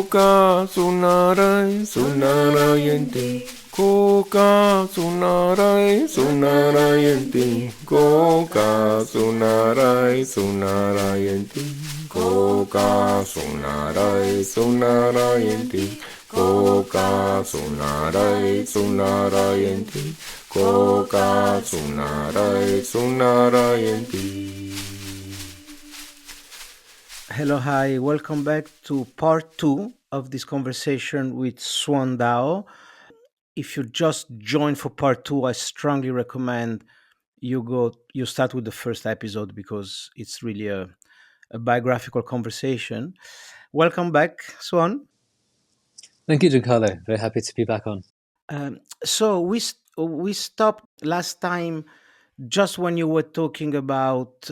Koka sunarai sunarayanti. Koka sunarai sunarayanti. Koka sunarai sunarayanti. Koka sunarai sunarayanti. Koka sunarai sunarayanti. Koka sunarai sunarayanti. Hello, hi, welcome back to part two of this conversation with Swan Dao. If you just joined for part two, I strongly recommend you start with the first episode because it's really a biographical conversation. Welcome back, Swan. Thank you, Giancarlo. Very happy to be back on. So we stopped last time just when you were talking about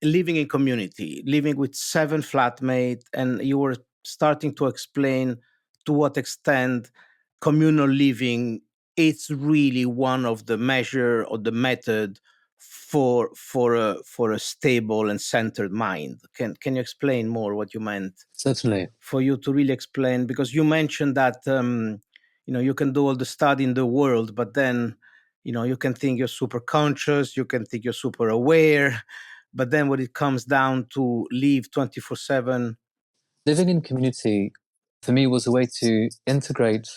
living in community, living with seven flatmates, and you were starting to explain to what extent communal living is really one of the measure or the method for a stable and centered mind. Can you explain more what you meant? Certainly. For you to really explain, because you mentioned that you can do all the study in the world, but then you can think you're super conscious, you can think you're super aware, but then when it comes down to live 24/7. Living in community, for me, was a way to integrate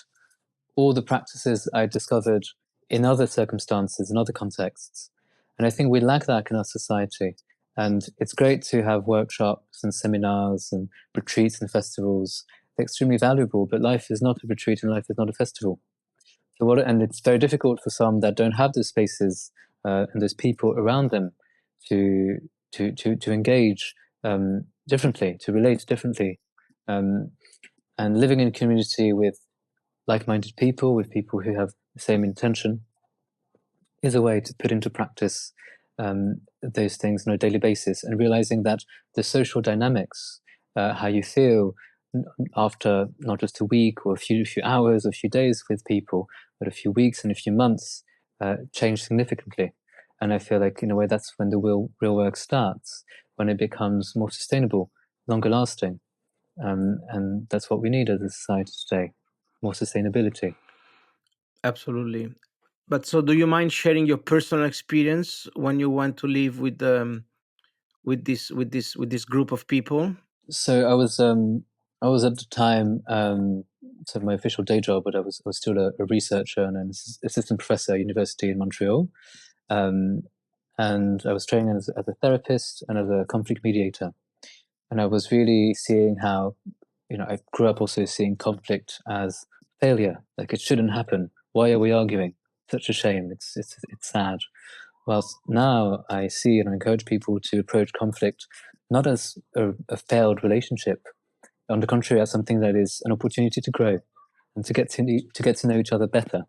all the practices I discovered in other circumstances, in other contexts. And I think we lack that in our society. And it's great to have workshops and seminars and retreats and festivals. They're extremely valuable, but life is not a retreat and life is not a festival. And it's very difficult for some that don't have those spaces and those people around them to engage differently, to relate differently, and living in community with like-minded people, with people who have the same intention, is a way to put into practice those things on a daily basis, and realizing that the social dynamics, how you feel after not just a week or a few hours or a few days with people, but a few weeks and a few months, change significantly. And I feel like, in a way, that's when the real work starts, when it becomes more sustainable, longer lasting. And that's what we need as a society today, more sustainability. Absolutely. But so, do you mind sharing your personal experience when you went to live with this group of people? So I was at the time sort of my official day job, but I was still a researcher and an assistant professor at university in Montreal, um, and I was training as a therapist and as a conflict mediator, and I was really seeing how, I grew up also seeing conflict as failure, like it shouldn't happen. Why are we arguing? Such a shame. It's sad. Whilst now I see and I encourage people to approach conflict not as a failed relationship, on the contrary, as something that is an opportunity to grow and to get to know each other better,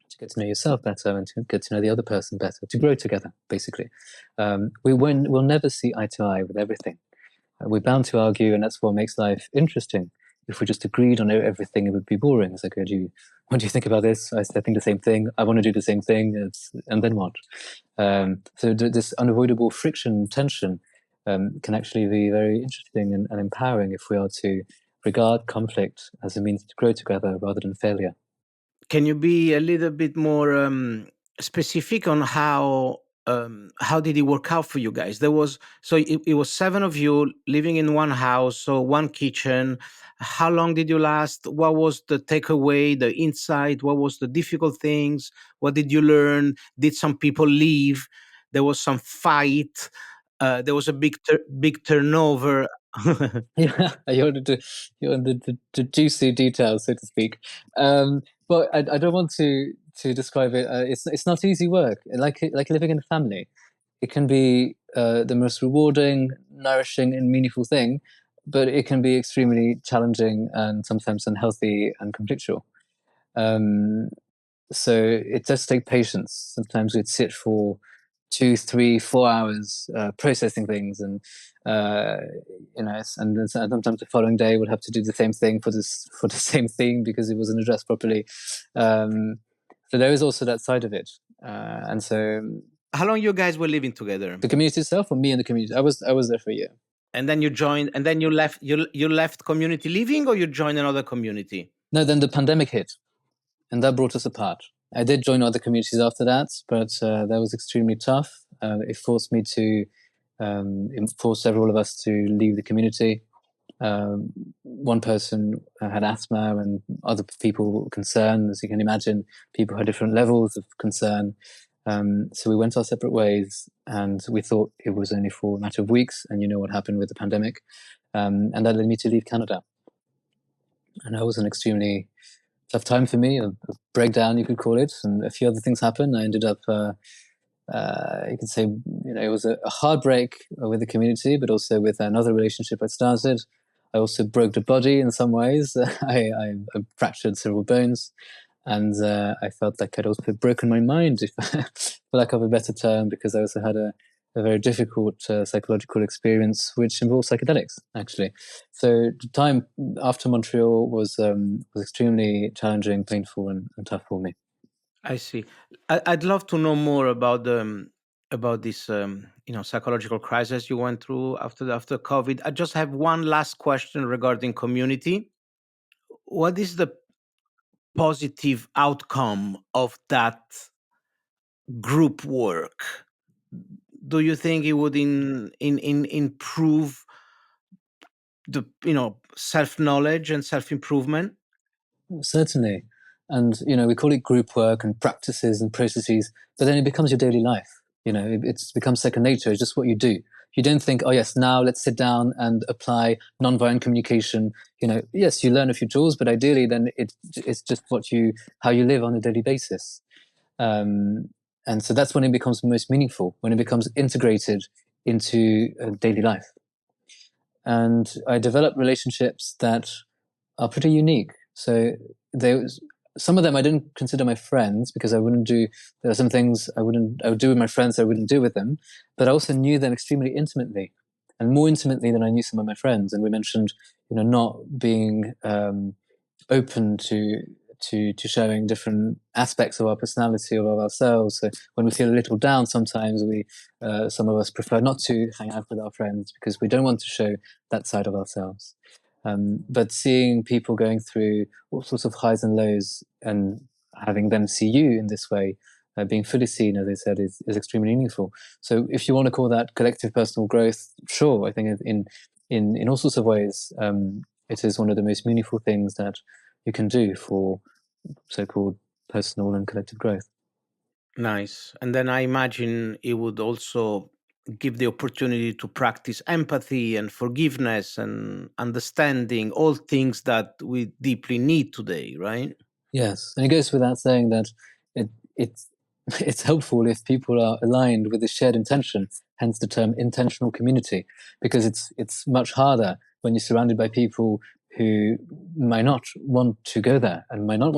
to get to know yourself better, and to get to know the other person better, to grow together. Basically, we'll never see eye to eye with everything. We're bound to argue, and that's what makes life interesting. If we just agreed on everything, it would be boring. It's like, what do you think about this? I think the same thing. I want to do the same thing. And then what? So this unavoidable friction, tension, can actually be very interesting and empowering if we are to regard conflict as a means to grow together rather than failure. Can you be a little bit more specific on how did it work out for you guys? It was seven of you living in one house, so one kitchen. How long did you last? What was the takeaway, the insight? What was the difficult things? What did you learn? Did some people leave? There was some fight. There was a big turnover. Yeah, you wanted the juicy details, so to speak. But I don't want to describe it. It's not easy work. Like living in a family, it can be the most rewarding, nourishing, and meaningful thing, but it can be extremely challenging and sometimes unhealthy and conflictual. Um, so it does take patience. Sometimes we'd sit for 2, 3, 4 hours processing things, and uh, and then sometimes the following day we'll have to do the same thing for the same thing because it wasn't addressed properly. So there is also that side of it, and so How long you guys were living together? the community itself, or me and the community, I was there for a year. And then you joined, and then you left. You left community living, or you joined another community? No, then the pandemic hit, and that brought us apart. I did join other communities after that, but that was extremely tough. It forced me to, it forced several of us to leave the community. One person had asthma, and other people were concerned. As you can imagine, people had different levels of concern. So we went our separate ways, and we thought it was only for a matter of weeks. And you know what happened with the pandemic, and that led me to leave Canada. And that was an extremely tough time for me, a breakdown, you could call it, and a few other things happened. I ended up, you could say, it was a hard break with the community, but also with another relationship I started. I also broke the body in some ways. I fractured several bones, and I felt like I'd also broken my mind, for lack of a better term, because I also had a very difficult psychological experience, which involved psychedelics, actually. So the time after Montreal was extremely challenging, painful, and tough for me. I see. I'd love to know more about this psychological crisis you went through after COVID. I just have one last question regarding community. What is the positive outcome of that group work? Do you think it would improve the self knowledge and self improvement? Certainly. And, we call it group work and practices and processes, but then it becomes your daily life. It's becomes second nature. It's just what you do. You don't think, oh, yes, now let's sit down and apply nonviolent communication. Yes, you learn a few tools, but ideally then it's just how you live on a daily basis. And so that's when it becomes most meaningful, when it becomes integrated into daily life. And I developed relationships that are pretty unique. So some of them I didn't consider my friends, because there are some things I would do with my friends that I wouldn't do with them, but I also knew them extremely intimately, and more intimately than I knew some of my friends. And we mentioned, not being open to showing different aspects of our personality or of ourselves. So when we feel a little down, sometimes some of us prefer not to hang out with our friends because we don't want to show that side of ourselves. But seeing people going through all sorts of highs and lows and having them see you in this way, being fully seen, as I said, is extremely meaningful. So if you want to call that collective personal growth, sure, I think in all sorts of ways, it is one of the most meaningful things that you can do for so-called personal and collective growth. Nice. And then I imagine it would also give the opportunity to practice empathy and forgiveness and understanding, all things that we deeply need today, right? Yes, and it goes without saying that it's it's helpful if people are aligned with a shared intention, hence the term intentional community, because it's much harder when you're surrounded by people who might not want to go there and might not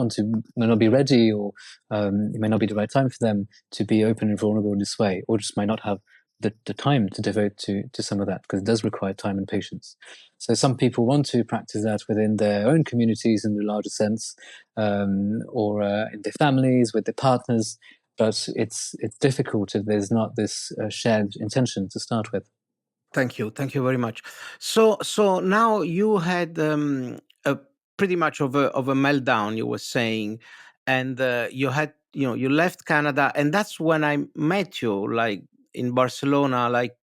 be ready, or it may not be the right time for them to be open and vulnerable in this way, or just might not have the time to devote to some of that, because it does require time and patience. So some people want to practice that within their own communities in the larger sense, or in their families, with their partners, but it's difficult if there's not this shared intention to start with. Thank you very much. So now you had a pretty much of a meltdown, you were saying, and you had you left Canada, and that's when I met you, like in Barcelona. Like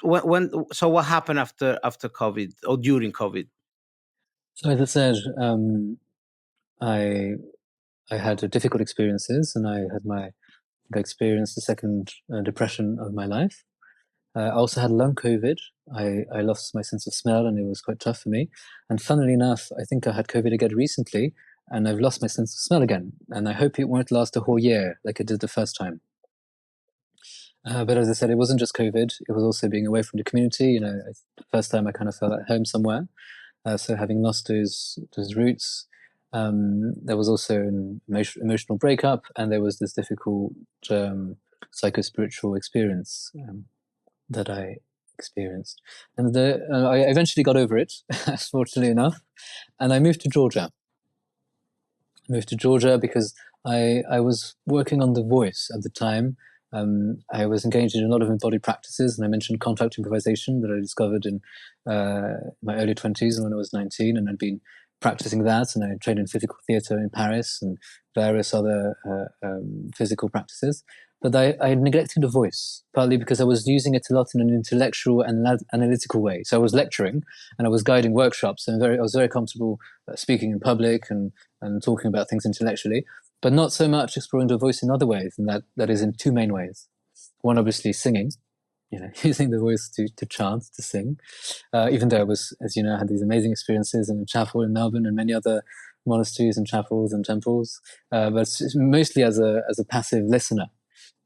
so what happened after COVID or during COVID? So as I said, I had difficult experiences, and I experienced the second depression of my life. I also had long COVID. I lost my sense of smell, and it was quite tough for me. And funnily enough, I think I had COVID again recently, and I've lost my sense of smell again. And I hope it won't last a whole year like it did the first time. But as I said, it wasn't just COVID. It was also being away from the community. The first time I kind of felt at home somewhere. So having lost those roots, there was also an emotional breakup, and there was this difficult psycho-spiritual experience that I experienced. And I eventually got over it, fortunately enough, and I moved to Georgia. Because I was working on The Voice at the time, I was engaged in a lot of embodied practices, and I mentioned contact improvisation that I discovered in my early 20s when I was 19, and I'd been practicing that, and I trained in physical theatre in Paris and various other physical practices. But I neglected the voice, partly because I was using it a lot in an intellectual and analytical way. So I was lecturing and I was guiding workshops, and I was very comfortable speaking in public and talking about things intellectually, but not so much exploring the voice in other ways, and that is in two main ways. One, obviously, singing, using the voice to chant, to sing. Even though I was, as you know, I had these amazing experiences in a chapel in Melbourne and many other monasteries and chapels and temples, but mostly as a passive listener.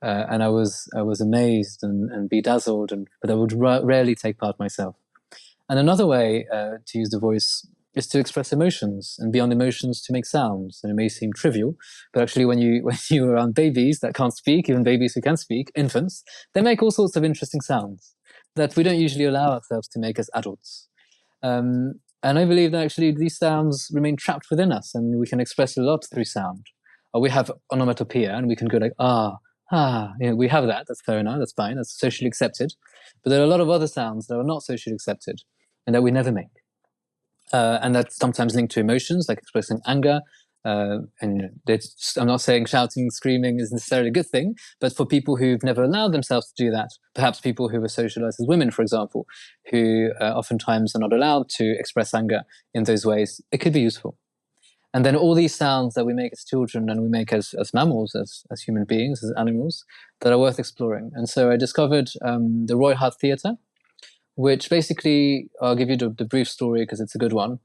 And I was amazed and bedazzled, but I would rarely take part myself. And another way to use the voice is to express emotions, and beyond emotions to make sounds. And it may seem trivial, but actually when you're around babies that can't speak, even babies who can speak, infants, they make all sorts of interesting sounds that we don't usually allow ourselves to make as adults. And I believe that actually these sounds remain trapped within us, and we can express a lot through sound. We have onomatopoeia, and we can go like, we have that. That's fair enough. That's fine. That's socially accepted. But there are a lot of other sounds that are not socially accepted and that we never make. And that's sometimes linked to emotions, like expressing anger. I'm not saying shouting, screaming is necessarily a good thing, but for people who've never allowed themselves to do that, perhaps people who were socialized as women, for example, who oftentimes are not allowed to express anger in those ways, it could be useful. And then all these sounds that we make as children and we make as mammals, as human beings, as animals, that are worth exploring. And so I discovered the Roy Hart Theatre, which basically, I'll give you the brief story because it's a good one.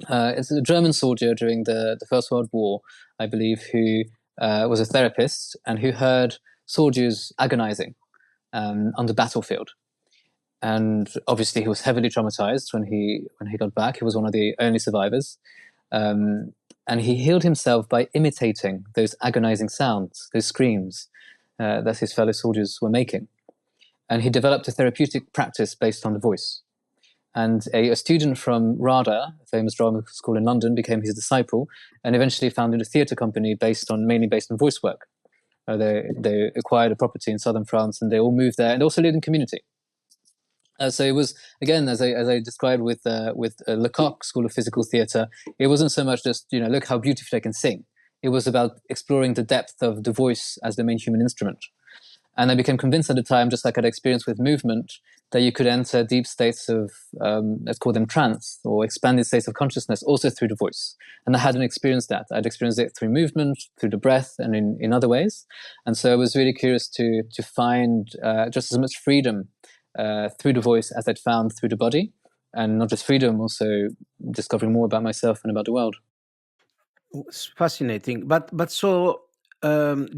It's a German soldier during the First World War, I believe, who was a therapist and who heard soldiers agonizing on the battlefield. And obviously he was heavily traumatized when he got back. He was one of the only survivors. And he healed himself by imitating those agonizing sounds, those screams that his fellow soldiers were making. And he developed a therapeutic practice based on the voice. And a student from RADA, a famous drama school in London, became his disciple and eventually founded a theatre company mainly based on voice work. They acquired a property in southern France and they all moved there and also lived in community. So it was, again, as I described with Lecoq School of Physical Theatre, it wasn't so much just, look how beautifully I can sing. It was about exploring the depth of the voice as the main human instrument. And I became convinced at the time, just like I'd experienced with movement, that you could enter deep states of, let's call them trance, or expanded states of consciousness also through the voice. And I hadn't experienced that. I'd experienced it through movement, through the breath, and in other ways. And so I was really curious to find just as much freedom through the voice as I'd found through the body. And not just freedom, also discovering more about myself and about the world. It's fascinating. But so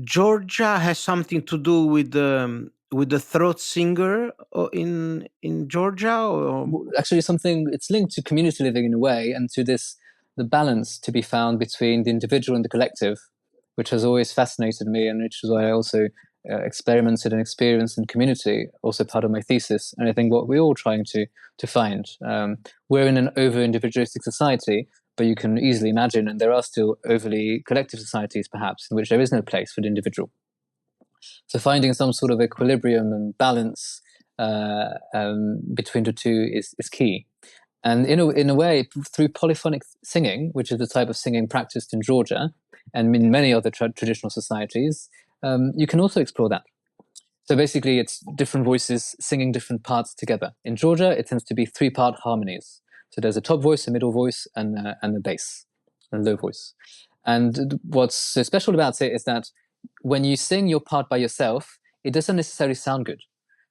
Georgia has something to do with the throat singer in Georgia, or actually it's linked to community living in a way, and to the balance to be found between the individual and the collective, which has always fascinated me, and which is why I also experimented and experienced in community, also part of my thesis. And I think what we're all trying to find, we're in an over-individualistic society, but you can easily imagine, and there are still overly collective societies perhaps, in which there is no place for the individual. So finding some sort of equilibrium and balance between the two is key. And in a way, through polyphonic singing, which is the type of singing practiced in Georgia and in many other traditional societies, you can also explore that. So basically, it's different voices singing different parts together. In Georgia, it tends to be 3-part harmonies. So there's a top voice, a middle voice, and a bass, a low voice. And what's so special about it is that when you sing your part by yourself, it doesn't necessarily sound good.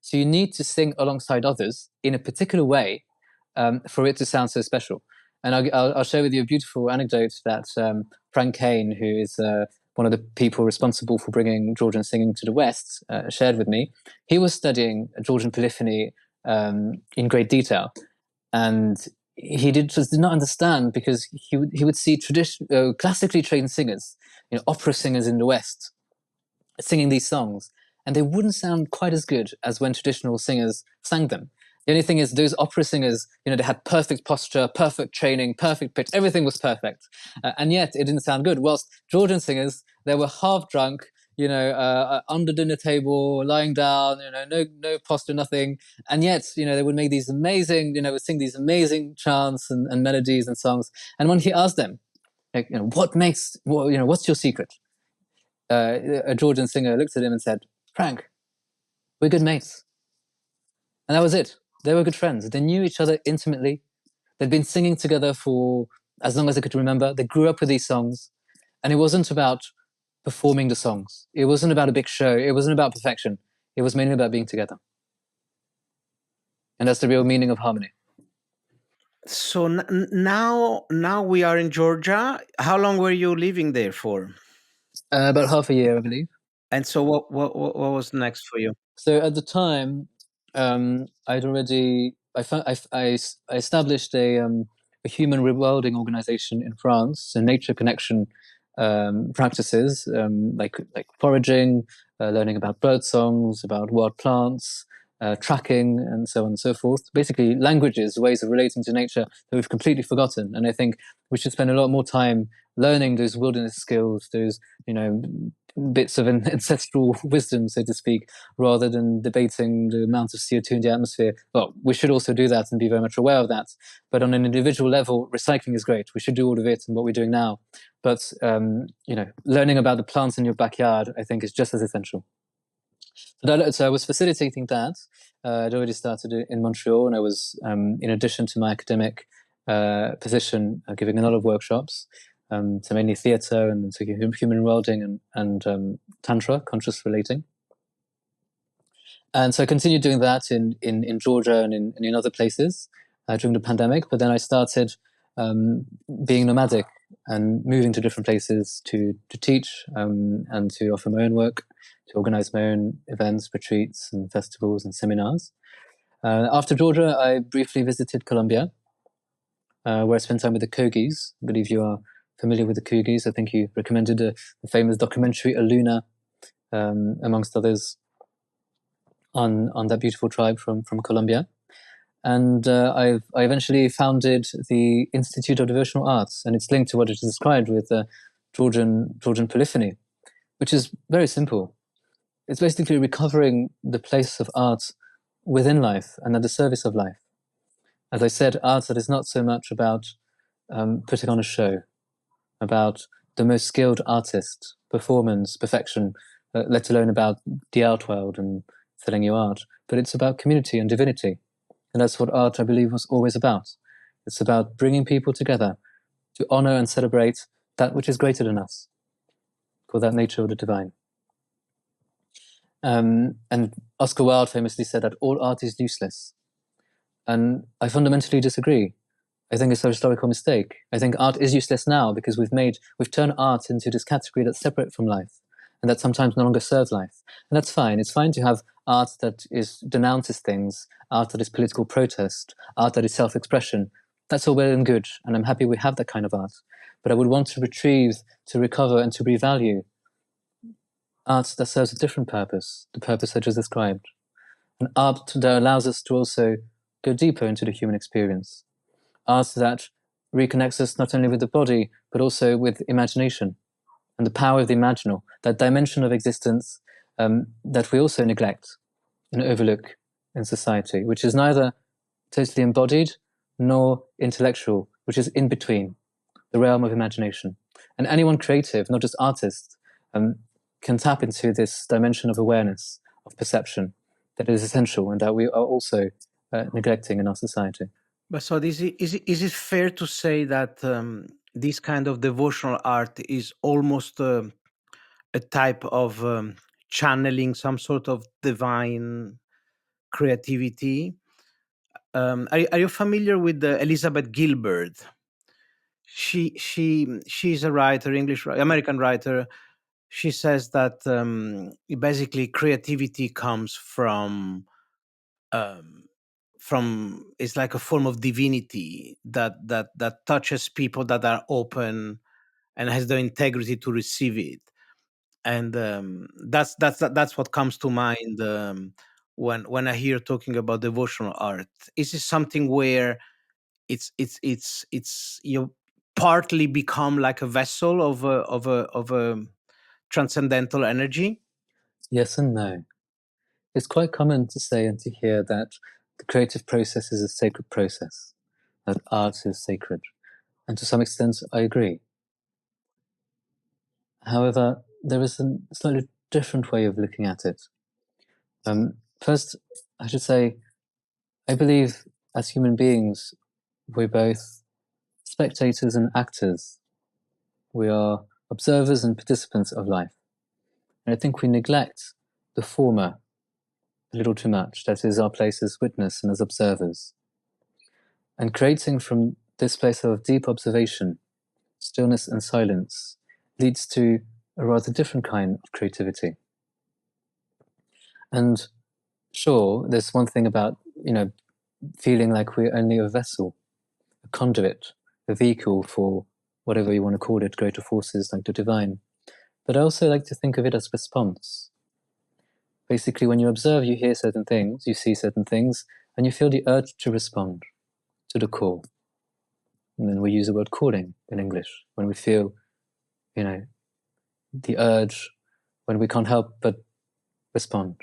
So you need to sing alongside others in a particular way for it to sound so special. And I'll share with you a beautiful anecdote that Frank Kane, who is one of the people responsible for bringing Georgian singing to the West, shared with me. He was studying Georgian polyphony in great detail, and he just did not understand, because he would see classically trained singers, opera singers in the West, singing these songs, and they wouldn't sound quite as good as when traditional singers sang them. The only thing is, those opera singers, they had perfect posture, perfect training, perfect pitch, everything was perfect. And yet it didn't sound good. Whilst Georgian singers, they were half drunk, under dinner table, lying down, no posture, nothing. And yet, they would make these amazing, would sing these amazing chants and melodies and songs. And when he asked them, like, what's your secret? A Georgian singer looked at him and said, Frank, we're good mates. And that was it. They were good friends. They knew each other intimately. They'd been singing together for as long as they could remember. They grew up with these songs. And it wasn't about performing the songs. It wasn't about a big show. It wasn't about perfection. It was mainly about being together. And that's the real meaning of harmony. So now we are in Georgia. How long were you living there for? About half a year, I believe. And so what was next for you? So at the time, I'd already I established a human rewilding organization in France, and nature connection practices like foraging, learning about bird songs, about wild plants, tracking, and so on and so forth. Basically, languages, ways of relating to nature that we've completely forgotten. And I think we should spend a lot more time learning those wilderness skills, those bits of ancestral wisdom, so to speak, rather than debating the amount of CO2 in the atmosphere. Well, we should also do that and be very much aware of that. But on an individual level, recycling is great. We should do all of it and what we're doing now. But learning about the plants in your backyard, I think, is just as essential. So I was facilitating that. I'd already started in Montreal, and I was, in addition to my academic position, giving a lot of workshops. So mainly theatre and so human welding and tantra, conscious relating. And so I continued doing that in Georgia and in other places during the pandemic. But then I started being nomadic and moving to different places to teach and to offer my own work, to organize my own events, retreats, and festivals and seminars. After Georgia, I briefly visited Colombia, where I spent time with the Kogis. I believe you are familiar with the Kogis. I think you recommended the famous documentary Aluna, amongst others, on that beautiful tribe from Colombia. And I eventually founded the Institute of Devotional Arts, and it's linked to what is described with Georgian polyphony, which is very simple. It's basically recovering the place of art within life and at the service of life. As I said, art that is not so much about putting on a show, about the most skilled artist, performance, perfection, let alone about the art world and selling your art, but it's about community and divinity. And that's what art, I believe, was always about. It's about bringing people together to honor and celebrate that which is greater than us, called that nature of the divine. And Oscar Wilde famously said that all art is useless. And I fundamentally disagree. I think it's a historical mistake. I think art is useless now because we've turned art into this category that's separate from life and that sometimes no longer serves life. And that's fine. It's fine to have art that denounces things, art that is political protest, art that is self-expression. That's all well and good, and I'm happy we have that kind of art. But I would want to retrieve, to recover, and to revalue art that serves a different purpose, the purpose I just described. An art that allows us to also go deeper into the human experience. Art that reconnects us not only with the body, but also with imagination and the power of the imaginal, that dimension of existence that we also neglect and overlook in society, which is neither totally embodied nor intellectual, which is in between, the realm of imagination. And anyone creative, not just artists, can tap into this dimension of awareness, of perception, that is essential and that we are also neglecting in our society. But so is it fair to say that this kind of devotional art is almost a type of channeling some sort of divine creativity? Are you familiar with Elizabeth Gilbert? She's a writer, American writer. She says that basically creativity comes from it's like a form of divinity that touches people that are open and has the integrity to receive it. And that's what comes to mind when I hear talking about devotional art. Is it something where it's you partly become like a vessel of a transcendental energy? Yes and no. It's quite common to say and to hear that the creative process is a sacred process, that art is sacred. And to some extent, I agree. However, there is a slightly different way of looking at it. First, I should say, I believe as human beings, we're both spectators and actors. We are observers and participants of life. And I think we neglect the former a little too much. That is our place as witness and as observers. And creating from this place of deep observation, stillness and silence leads to a rather different kind of creativity. And sure, there's one thing about, feeling like we're only a vessel, a conduit, a vehicle for whatever you want to call it, greater forces like the divine. But I also like to think of it as response. Basically, when you observe, you hear certain things, you see certain things, and you feel the urge to respond to the call. And then we use the word calling in English, when we feel, the urge, when we can't help but respond.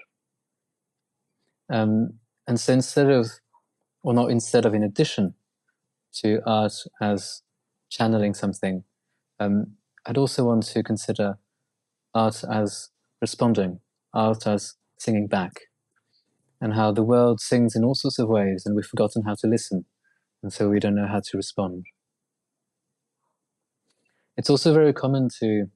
And so in addition to art as channeling something, I'd also want to consider art as responding, art as singing back, and how the world sings in all sorts of ways, and we've forgotten how to listen, and so we don't know how to respond. It's also very common to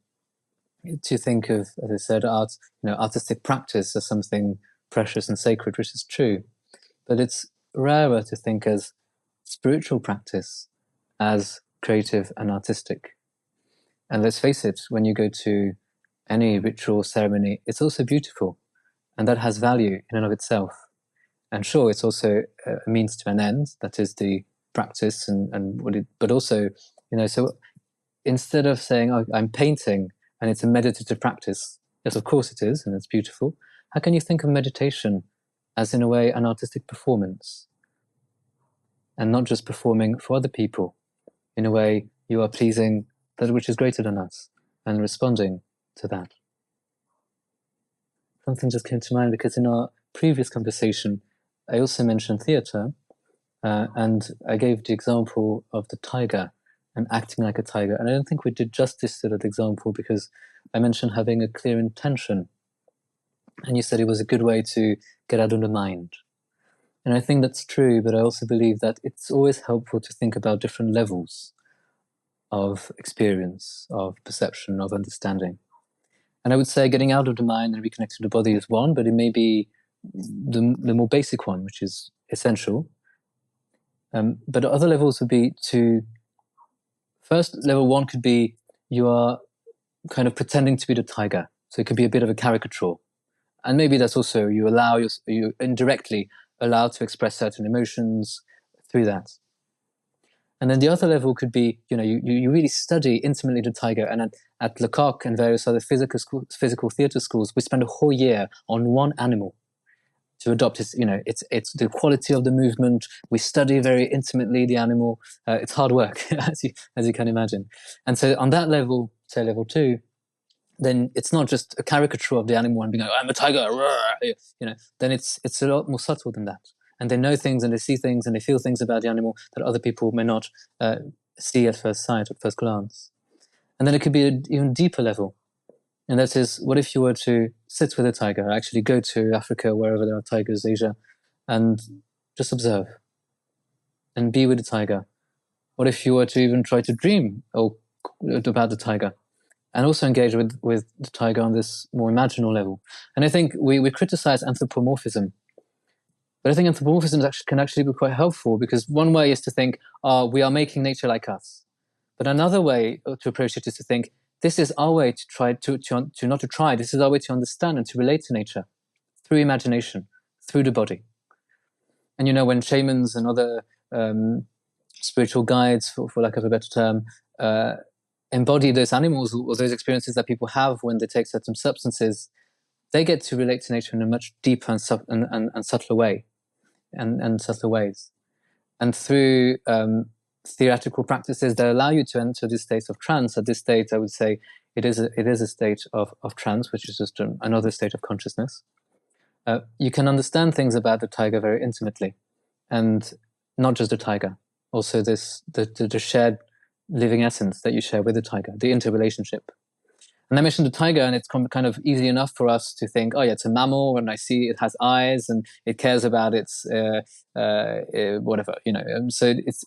think of, as I said, art, artistic practice as something precious and sacred, which is true, but it's rarer to think as spiritual practice as creative and artistic. And let's face it, when you go to any ritual ceremony, it's also beautiful, and that has value in and of itself. And sure, it's also a means to an end, that is the practice, but also, so instead of saying, oh, I'm painting and it's a meditative practice, yes, of course it is, and it's beautiful, how can you think of meditation as, in a way, an artistic performance? And not just performing for other people. In a way, you are pleasing that which is greater than us and responding to that. Something just came to mind because in our previous conversation, I also mentioned theatre, and I gave the example of the tiger and acting like a tiger. And I don't think we did justice to that example because I mentioned having a clear intention. And you said it was a good way to get out of the mind. And I think that's true, but I also believe that it's always helpful to think about different levels of experience, of perception, of understanding. And I would say getting out of the mind and reconnecting to the body is one, but it may be the more basic one, which is essential. But other levels would be first, level one could be you are kind of pretending to be the tiger. So it could be a bit of a caricature. And maybe that's also you indirectly allowed to express certain emotions through that. And then the other level could be, you really study intimately the tiger. And at Lecoq and various other physical theatre schools, we spend a whole year on one animal to adopt its, it's the quality of the movement. We study very intimately the animal. It's hard work, as you can imagine. And so on that level, say level 2, then it's not just a caricature of the animal and being like, I'm a tiger, then it's a lot more subtle than that. And they know things and they see things and they feel things about the animal that other people may not see at first sight, at first glance. And then it could be an even deeper level. And that is, what if you were to sit with a tiger, actually go to Africa, wherever there are tigers, Asia, and just observe and be with the tiger? What if you were to even try to dream about the tiger and also engage with the tiger on this more imaginal level? And I think we criticize anthropomorphism, but I think anthropomorphism can actually be quite helpful, because one way is to think, we are making nature like us. But another way to approach it is to think, this is our way to try not to try. This is our way to understand and to relate to nature through imagination, through the body. And when shamans and other spiritual guides, for lack of a better term, embody those animals or those experiences that people have when they take certain substances, they get to relate to nature in a much deeper and subtler way, and subtler ways. And through theoretical practices that allow you to enter this state of trance. At this state, I would say, It is a state of trance, which is just another state of consciousness. You can understand things about the tiger very intimately, and not just the tiger, also the shared living essence that you share with the tiger, the interrelationship. And I mentioned the tiger, and it's kind of easy enough for us to think, oh yeah, it's a mammal, and I see it has eyes, and it cares about its whatever, so it's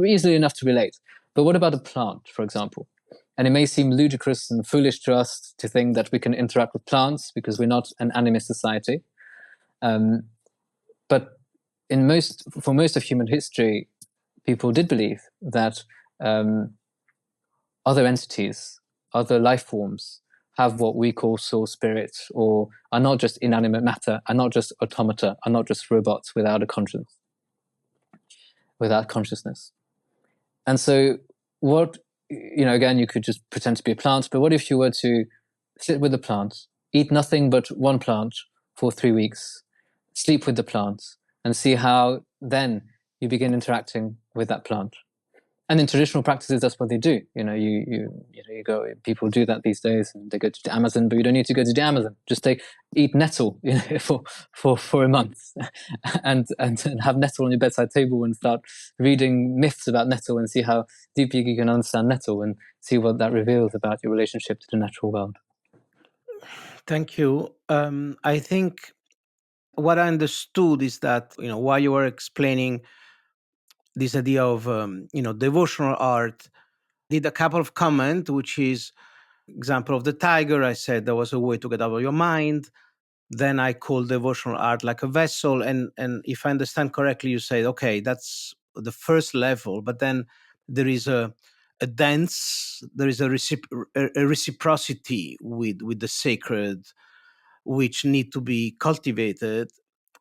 easily enough to relate. But what about a plant, for example? And it may seem ludicrous and foolish to us to think that we can interact with plants because we're not an animist society. But for most of human history, people did believe that other entities, other life forms, have what we call soul spirits, or are not just inanimate matter, are not just automata, are not just robots without a conscience, without consciousness. And so what, again, you could just pretend to be a plant, but what if you were to sit with the plant, eat nothing but one plant for 3 weeks, sleep with the plant, and see how then you begin interacting with that plant? And in traditional practices, that's what they do. You go. People do that these days, and they go to the Amazon. But you don't need to go to the Amazon. Just eat nettle, for a month, and have nettle on your bedside table, and start reading myths about nettle, and see how deeply you can understand nettle, and see what that reveals about your relationship to the natural world. Thank you. I think what I understood is that while you were explaining this idea of devotional art, did a couple of comments, which is example of the tiger. I said there was a way to get out of your mind. Then I called devotional art like a vessel, and if I understand correctly, you said, okay, that's the first level, but then there is a dance, there is a reciprocity with the sacred, which need to be cultivated,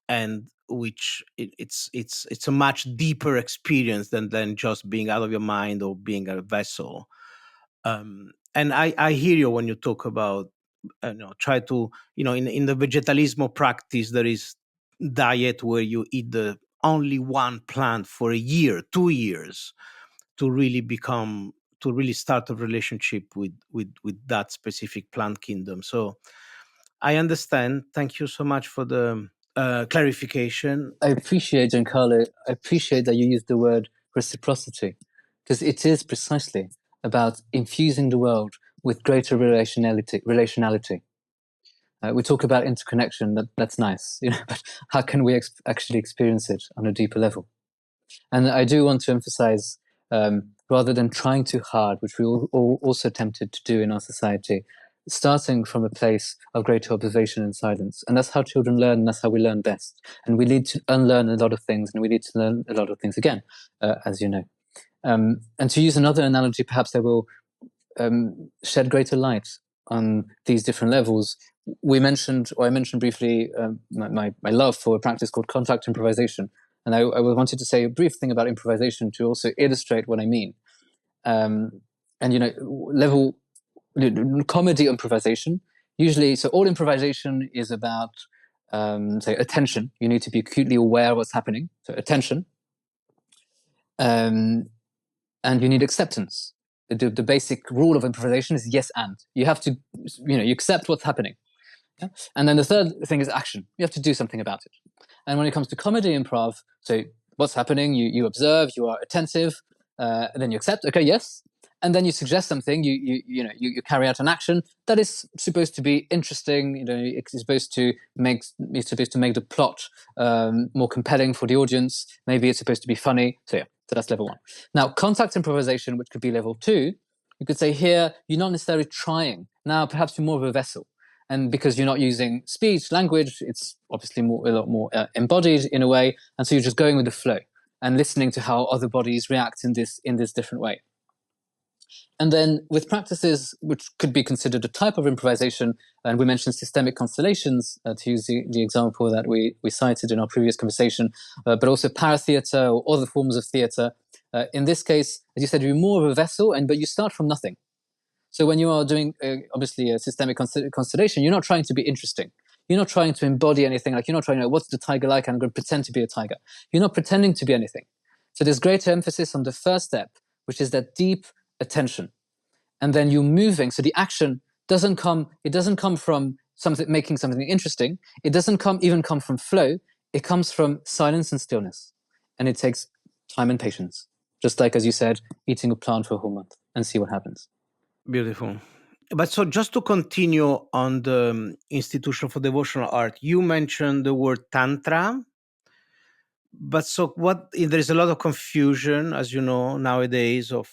and which it's a much deeper experience than just being out of your mind or being a vessel. And I hear you when you talk about try to in the vegetalismo practice, there is diet where you eat the only one plant for a year, 2 years, to really start a relationship with that specific plant kingdom. So I understand. Thank you so much for the clarification. I appreciate, Giancarlo, I appreciate that you used the word reciprocity, because it is precisely about infusing the world with greater relationality. We talk about interconnection, that's nice, but how can we actually experience it on a deeper level? And I do want to emphasize, rather than trying too hard, which we're all also tempted to do in our society, starting from a place of greater observation and silence. And that's how children learn, and that's how we learn best. And we need to unlearn a lot of things, and we need to learn a lot of things again, as you know. And to use another analogy, perhaps I will shed greater light on these different levels. I mentioned briefly my love for a practice called contact improvisation. And I wanted to say a brief thing about improvisation to also illustrate what I mean. Level comedy improvisation, usually, so all improvisation is about, say, attention. You need to be acutely aware of what's happening, so attention. And you need acceptance. The basic rule of improvisation is yes and. You have to, you accept what's happening. Yeah? And then the third thing is action. You have to do something about it. And when it comes to comedy improv, so what's happening, you observe, you are attentive, and then you accept, okay, yes. And then you suggest something, you carry out an action that is supposed to be interesting, it's supposed to make the plot more compelling for the audience. Maybe it's supposed to be funny. So that's level 1. Now, contact improvisation, which could be level 2, you could say here, you're not necessarily trying. Now, perhaps you're more of a vessel. And because you're not using speech, language, it's obviously a lot more embodied in a way. And so you're just going with the flow and listening to how other bodies react in this different way. And then with practices which could be considered a type of improvisation, and we mentioned systemic constellations, to use the example that we cited in our previous conversation, but also paratheater or other forms of theater. In this case, as you said, you're more of a vessel, but you start from nothing. So when you are doing, obviously, a systemic constellation, you're not trying to be interesting. You're not trying to embody anything. Like, you're not trying to, what's the tiger like? I'm going to pretend to be a tiger. You're not pretending to be anything. So there's greater emphasis on the first step, which is that deep attention. and then you're moving. So the action doesn't come from something making something interesting. It doesn't even come from flow. It comes from silence and stillness. And it takes time and patience. Just like, as you said, eating a plant for a whole month and see what happens. Beautiful. But so just to continue on the institution for devotional art, you mentioned the word tantra. But so what, there is a lot of confusion, as you know, nowadays of,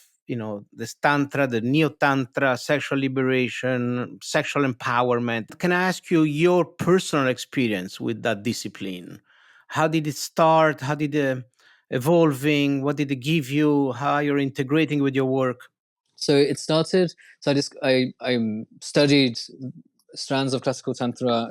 this tantra, the neo-tantra, sexual liberation, sexual empowerment. Can I ask you your personal experience with that discipline? How did it start? How did it evolving? What did it give you? How you're integrating with your work? So it started. So I studied strands of classical tantra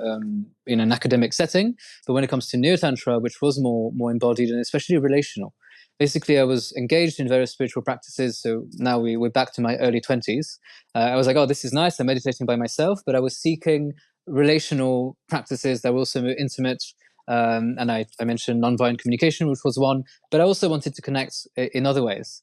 in an academic setting, but when it comes to neo tantra, which was more embodied and especially relational, basically I was engaged in various spiritual practices. So now we're back to my early 20s. I was like, oh, this is nice. I'm meditating by myself, but I was seeking relational practices that were also more intimate. And I mentioned nonviolent communication, which was one, but I also wanted to connect in other ways.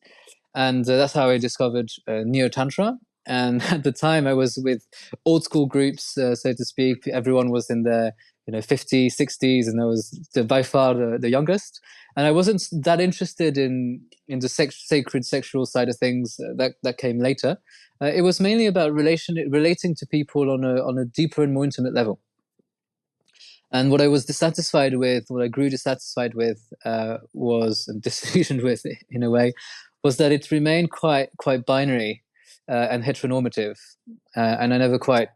And that's how I discovered Neo Tantra. And at the time, I was with old school groups, so to speak. Everyone was in their 50s, 60s, and I was by far the youngest. And I wasn't that interested in the sacred sexual side of things. That came later. It was mainly about relating to people on a deeper and more intimate level. And what I was dissatisfied with, what I grew dissatisfied with, was and disillusioned with, in a way, was that it remained quite binary and heteronormative, and I never quite,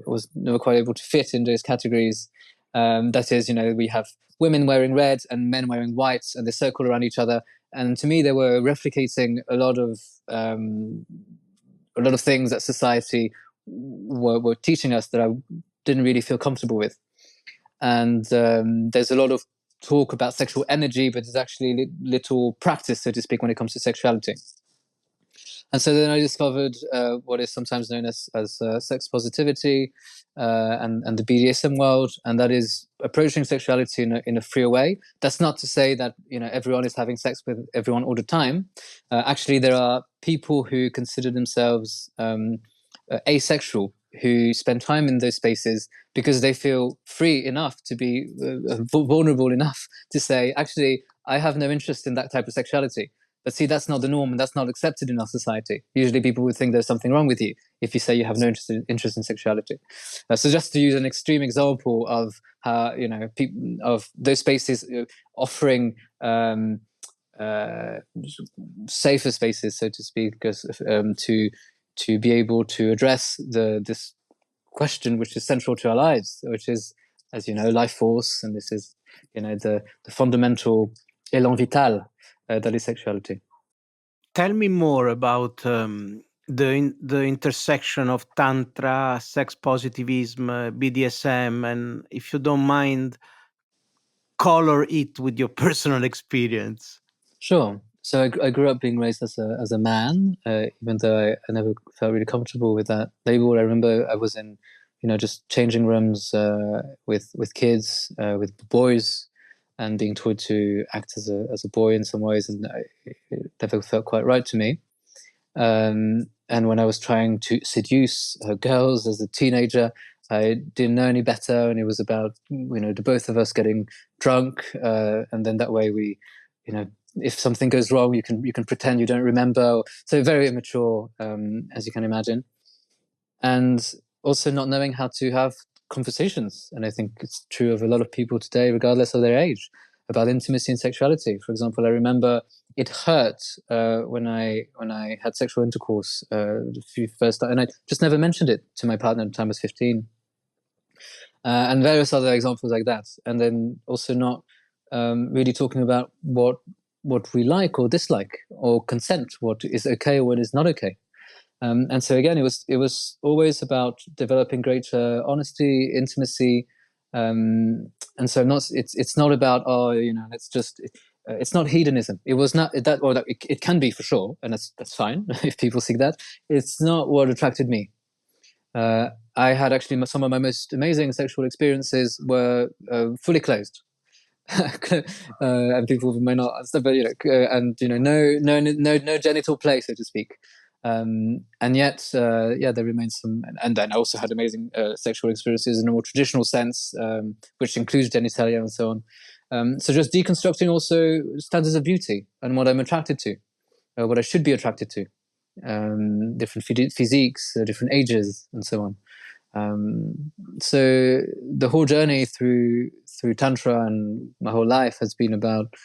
was never quite able to fit in those categories. That is, we have women wearing red and men wearing white, and they circle around each other. And to me, they were replicating a lot of things that society were teaching us that I didn't really feel comfortable with. And there's a lot of talk about sexual energy, but there's actually little practice, so to speak, when it comes to sexuality. And so then I discovered what is sometimes known as sex positivity and the BDSM world, and that is approaching sexuality in a freer way. That's not to say that everyone is having sex with everyone all the time. Actually, there are people who consider themselves asexual, who spend time in those spaces because they feel free enough to be vulnerable enough to say, actually, I have no interest in that type of sexuality. But see, that's not the norm, and that's not accepted in our society. Usually people would think there's something wrong with you if you say you have no interest in sexuality. So just to use an extreme example of how, of those spaces offering safer spaces, so to speak, because to be able to address this question, which is central to our lives, which is, as you know, life force, and this is, the fundamental élan vital that is sexuality. Tell me more about the intersection of tantra, sex positivism, BDSM, and if you don't mind, color it with your personal experience. Sure. So I grew up being raised as a man, even though I never felt really comfortable with that label. I remember I was in, just changing rooms with kids, with boys, and being told to act as a boy in some ways, and it never felt quite right to me. And when I was trying to seduce girls as a teenager, I didn't know any better, and it was about the both of us getting drunk, and then that way we, if something goes wrong, you can pretend you don't remember. So very immature, as you can imagine, and also not knowing how to have conversations. And I think it's true of a lot of people today, regardless of their age, about intimacy and sexuality. For example, I remember it hurt when I had sexual intercourse the first time, and I just never mentioned it to my partner at the time I was 15. And various other examples like that. And then also not really talking about what we like or dislike, or consent, what is okay or what is not okay. And so again, it was always about developing greater honesty, intimacy, and so it's not about let's just. It's not hedonism. It was not that, or that it can be for sure, and that's fine if people see that. It's not what attracted me. I had actually some of my most amazing sexual experiences were fully closed. And people may not understand, but and no genital play, so to speak. And yet, there remains some. And then I also had amazing sexual experiences in a more traditional sense, which includes genitalia and so on. So just deconstructing also standards of beauty and what I'm attracted to, what I should be attracted to, different physiques, different ages, and so on. So the whole journey through tantra and my whole life has been about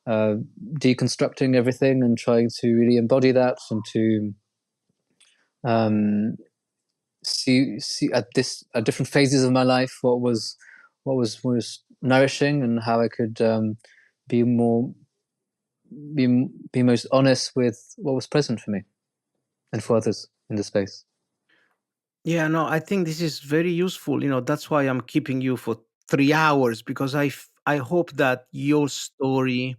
deconstructing everything and trying to really embody that and to see at different phases of my life what was nourishing and how I could be most honest with what was present for me and for others in the space. Yeah, no, I think this is very useful. That's why I'm keeping you for 3 hours, because I hope that your story,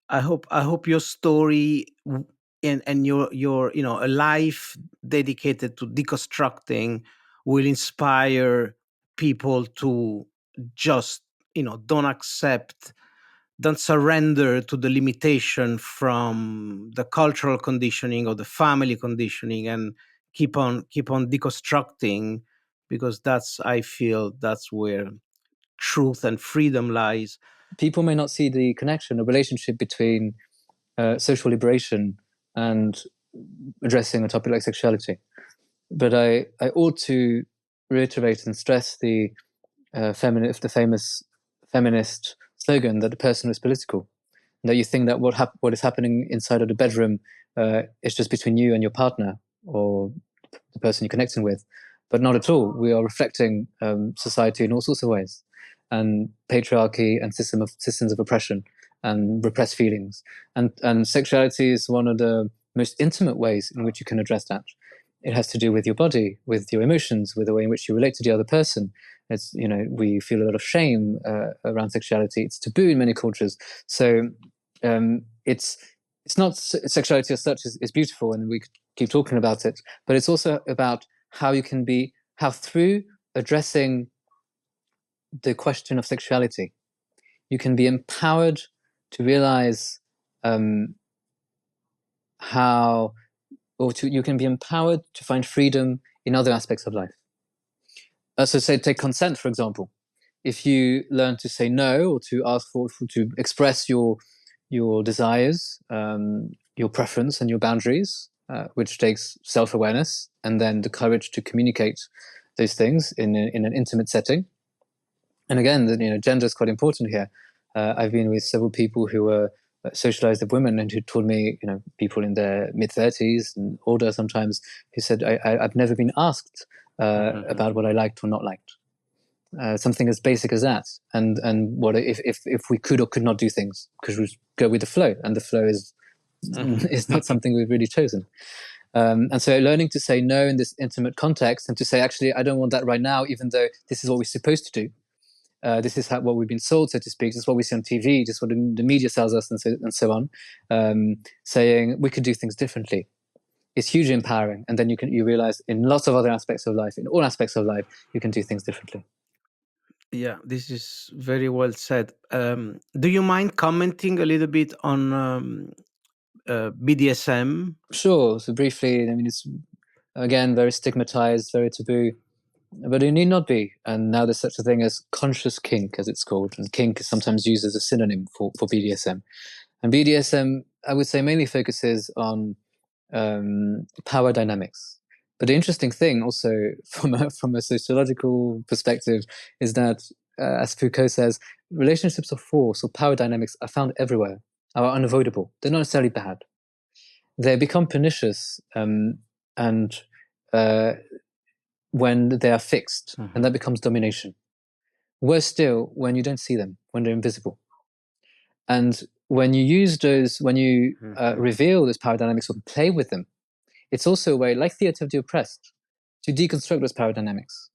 I hope your story and your a life dedicated to deconstructing will inspire people to just don't surrender to the limitation from the cultural conditioning or the family conditioning, and keep on deconstructing, because I feel that's where truth and freedom lies. People may not see the connection or relationship between social liberation and addressing a topic like sexuality, but I ought to reiterate and stress the famous feminist slogan that the person is political, that you think that what is happening inside of the bedroom is just between you and your partner or the person you're connecting with, but not at all. We are reflecting society in all sorts of ways, and patriarchy and systems of oppression and repressed feelings, and sexuality is one of the most intimate ways in which you can address that. It has to do with your body, with your emotions, with the way in which you relate to the other person. It's, we feel a lot of shame around sexuality. It's taboo in many cultures. So it's not sexuality as such is beautiful, and we could keep talking about it, but it's also about how through addressing the question of sexuality, you can be empowered to realize you can be empowered to find freedom in other aspects of life. So say, take consent, for example. If you learn to say no, or to ask to express your desires, your preference and your boundaries, which takes self-awareness and then the courage to communicate those things in an intimate setting. And again, gender is quite important here. I've been with several people who were socialized as women and who told me, people in their mid-30s and older sometimes, who said, I've never been asked about what I liked or not liked. Something as basic as that, and what if we could or could not do things, because we go with the flow, and the flow is not something we've really chosen. And so learning to say no in this intimate context, and to say, actually, I don't want that right now, even though this is what we're supposed to do. This is what we've been sold, so to speak. This is what we see on TV. This is what the media sells us, and so on. Saying we could do things differently is hugely empowering, and then you realize in lots of other aspects of life, in all aspects of life, you can do things differently. Yeah, this is very well said. Do you mind commenting a little bit on BDSM? Sure. So briefly, it's again very stigmatized, very taboo, but it need not be. And now there's such a thing as conscious kink, as it's called, and kink is sometimes used as a synonym for BDSM. And BDSM, I would say, mainly focuses on power dynamics. But the interesting thing, also from a sociological perspective, is that, as Foucault says, relationships of force or power dynamics are found everywhere, are unavoidable. They're not necessarily bad. They become pernicious and when they are fixed, and that becomes domination. Worse still, when you don't see them, when they're invisible. And when you use those, when you reveal those power dynamics or play with them, it's also a way, like theatre of the oppressed, to deconstruct those power dynamics.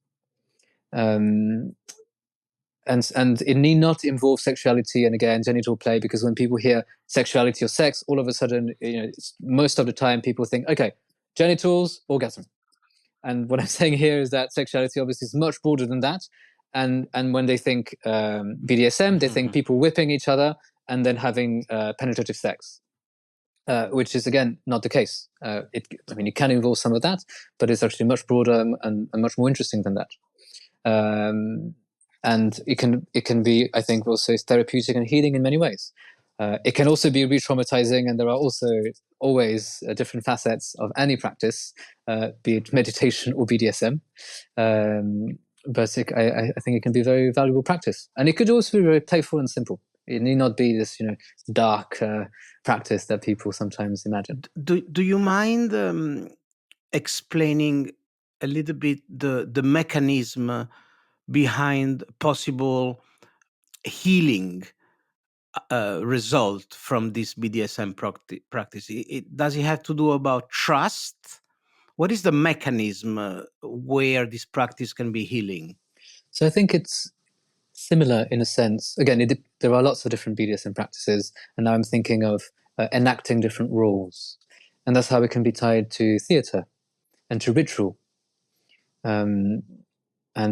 And it need not involve sexuality and, again, genital play, because when people hear sexuality or sex, all of a sudden, most of the time people think, okay, genitals, orgasm. And what I'm saying here is that sexuality obviously is much broader than that. And when they think BDSM, they think people whipping each other and then having penetrative sex. which is again not the case. It can involve some of that, but it's actually much broader and much more interesting than that. And it can be, I think, also therapeutic and healing in many ways. It can also be re-traumatizing, and there are also always different facets of any practice, be it meditation or BDSM. But I think it can be a very valuable practice, and it could also be very playful and simple. It need not be this, dark practice that people sometimes imagine. Do you mind explaining a little bit the mechanism behind possible healing result from this BDSM practice? Does it have to do about trust? What is the mechanism where this practice can be healing? So I think it's similar in a sense. Again, there are lots of different BDSM practices, and now I'm thinking of enacting different rules, and that's how it can be tied to theatre and to ritual, and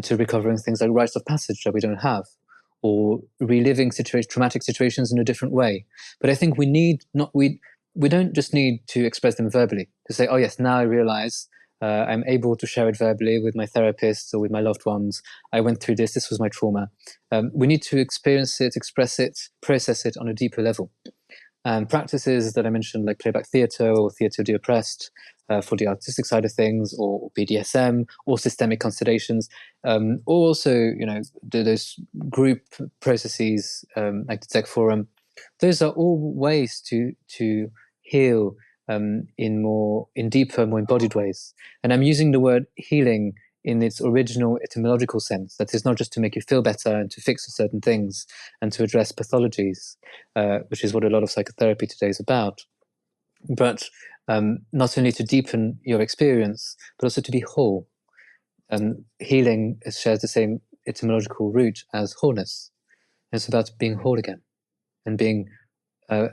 to recovering things like rites of passage that we don't have, or reliving traumatic situations in a different way. But I think we don't just need to express them verbally, to say, oh yes, now I realize I'm able to share it verbally with my therapist or with my loved ones. I went through this was my trauma. We need to experience it, express it, process it on a deeper level. And practices that I mentioned, like playback theatre or theatre de oppressed, for the artistic side of things, or BDSM, or systemic constellations, or also, those group processes, like the Tech Forum. Those are all ways to heal in deeper, more embodied ways. And I'm using the word healing in its original etymological sense. That is not just to make you feel better and to fix certain things and to address pathologies, which is what a lot of psychotherapy today is about, but not only to deepen your experience, but also to be whole. Healing shares the same etymological root as wholeness. It's about being whole again and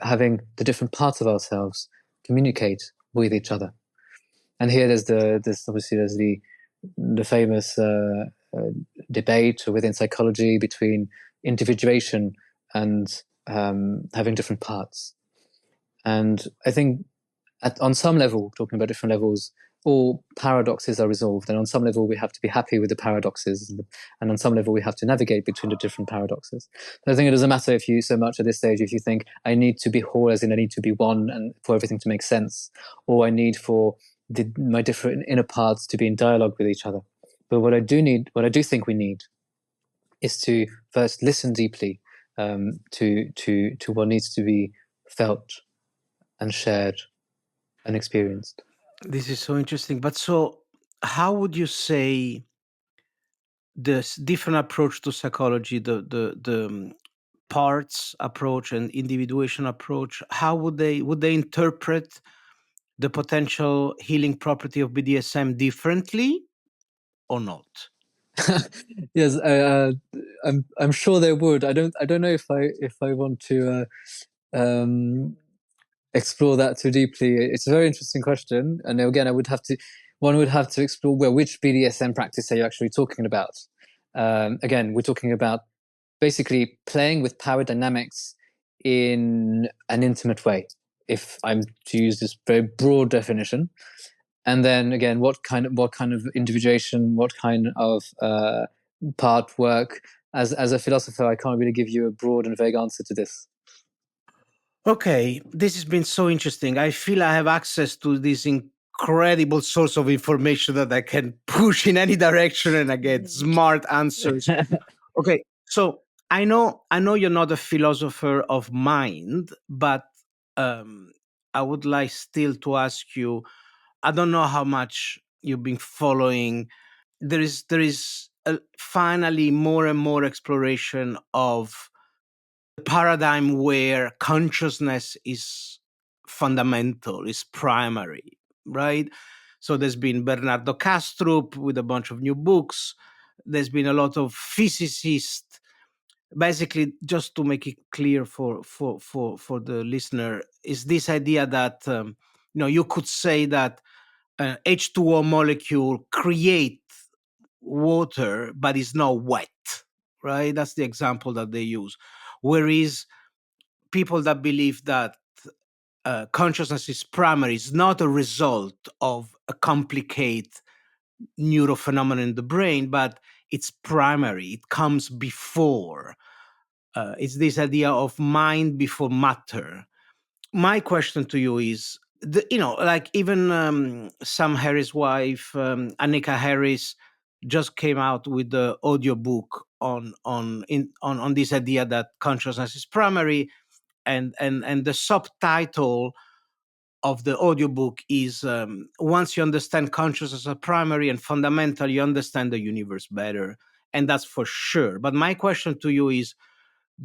having the different parts of ourselves communicate with each other. And here there's the famous debate within psychology between individuation and having different parts. And I think on some level, talking about different levels, all paradoxes are resolved. And on some level, we have to be happy with the paradoxes. And on some level, we have to navigate between the different paradoxes. But I think it doesn't matter if you, so much at this stage, if you think, I need to be whole, as in I need to be one and for everything to make sense, or I need for my different inner parts to be in dialogue with each other. But what I do think we need is to first listen deeply to what needs to be felt and shared and experienced. This is so interesting. But so, how would you say this different approach to psychology, the parts approach and individuation approach, how would they interpret the potential healing property of BDSM differently or not? Yes, I'm sure they would. I don't know if I want to explore that too deeply. It's a very interesting question, and again, one would have to explore, well, which BDSM practice are you actually talking about? Again, we're talking about basically playing with power dynamics in an intimate way, if I'm to use this very broad definition. And then again, what kind of individuation, what kind of part work? As a philosopher, I can't really give you a broad and vague answer to this. Okay, this has been so interesting. I feel I have access to this incredible source of information that I can push in any direction and I get smart answers. Okay, so I know you're not a philosopher of mind, but I would like still to ask you. I don't know how much you've been following. There is finally more and more exploration of the paradigm where consciousness is fundamental, is primary, right? So there's been Bernardo Kastrup with a bunch of new books. There's been a lot of physicists. Basically, just to make it clear for the listener, is this idea that you could say that H2O molecule create water, but it's not wet, right? That's the example that they use. Whereas people that believe that consciousness is primary is not a result of a complicated neurophenomenon in the brain, but it's primary. It comes before. It's this idea of mind before matter. My question to you is, like even Sam Harris' wife, Annika Harris, just came out with the audiobook on this idea that consciousness is primary, and the subtitle of the audiobook is once you understand consciousness as primary and fundamental, you understand the universe better, and that's for sure. But my question to you is,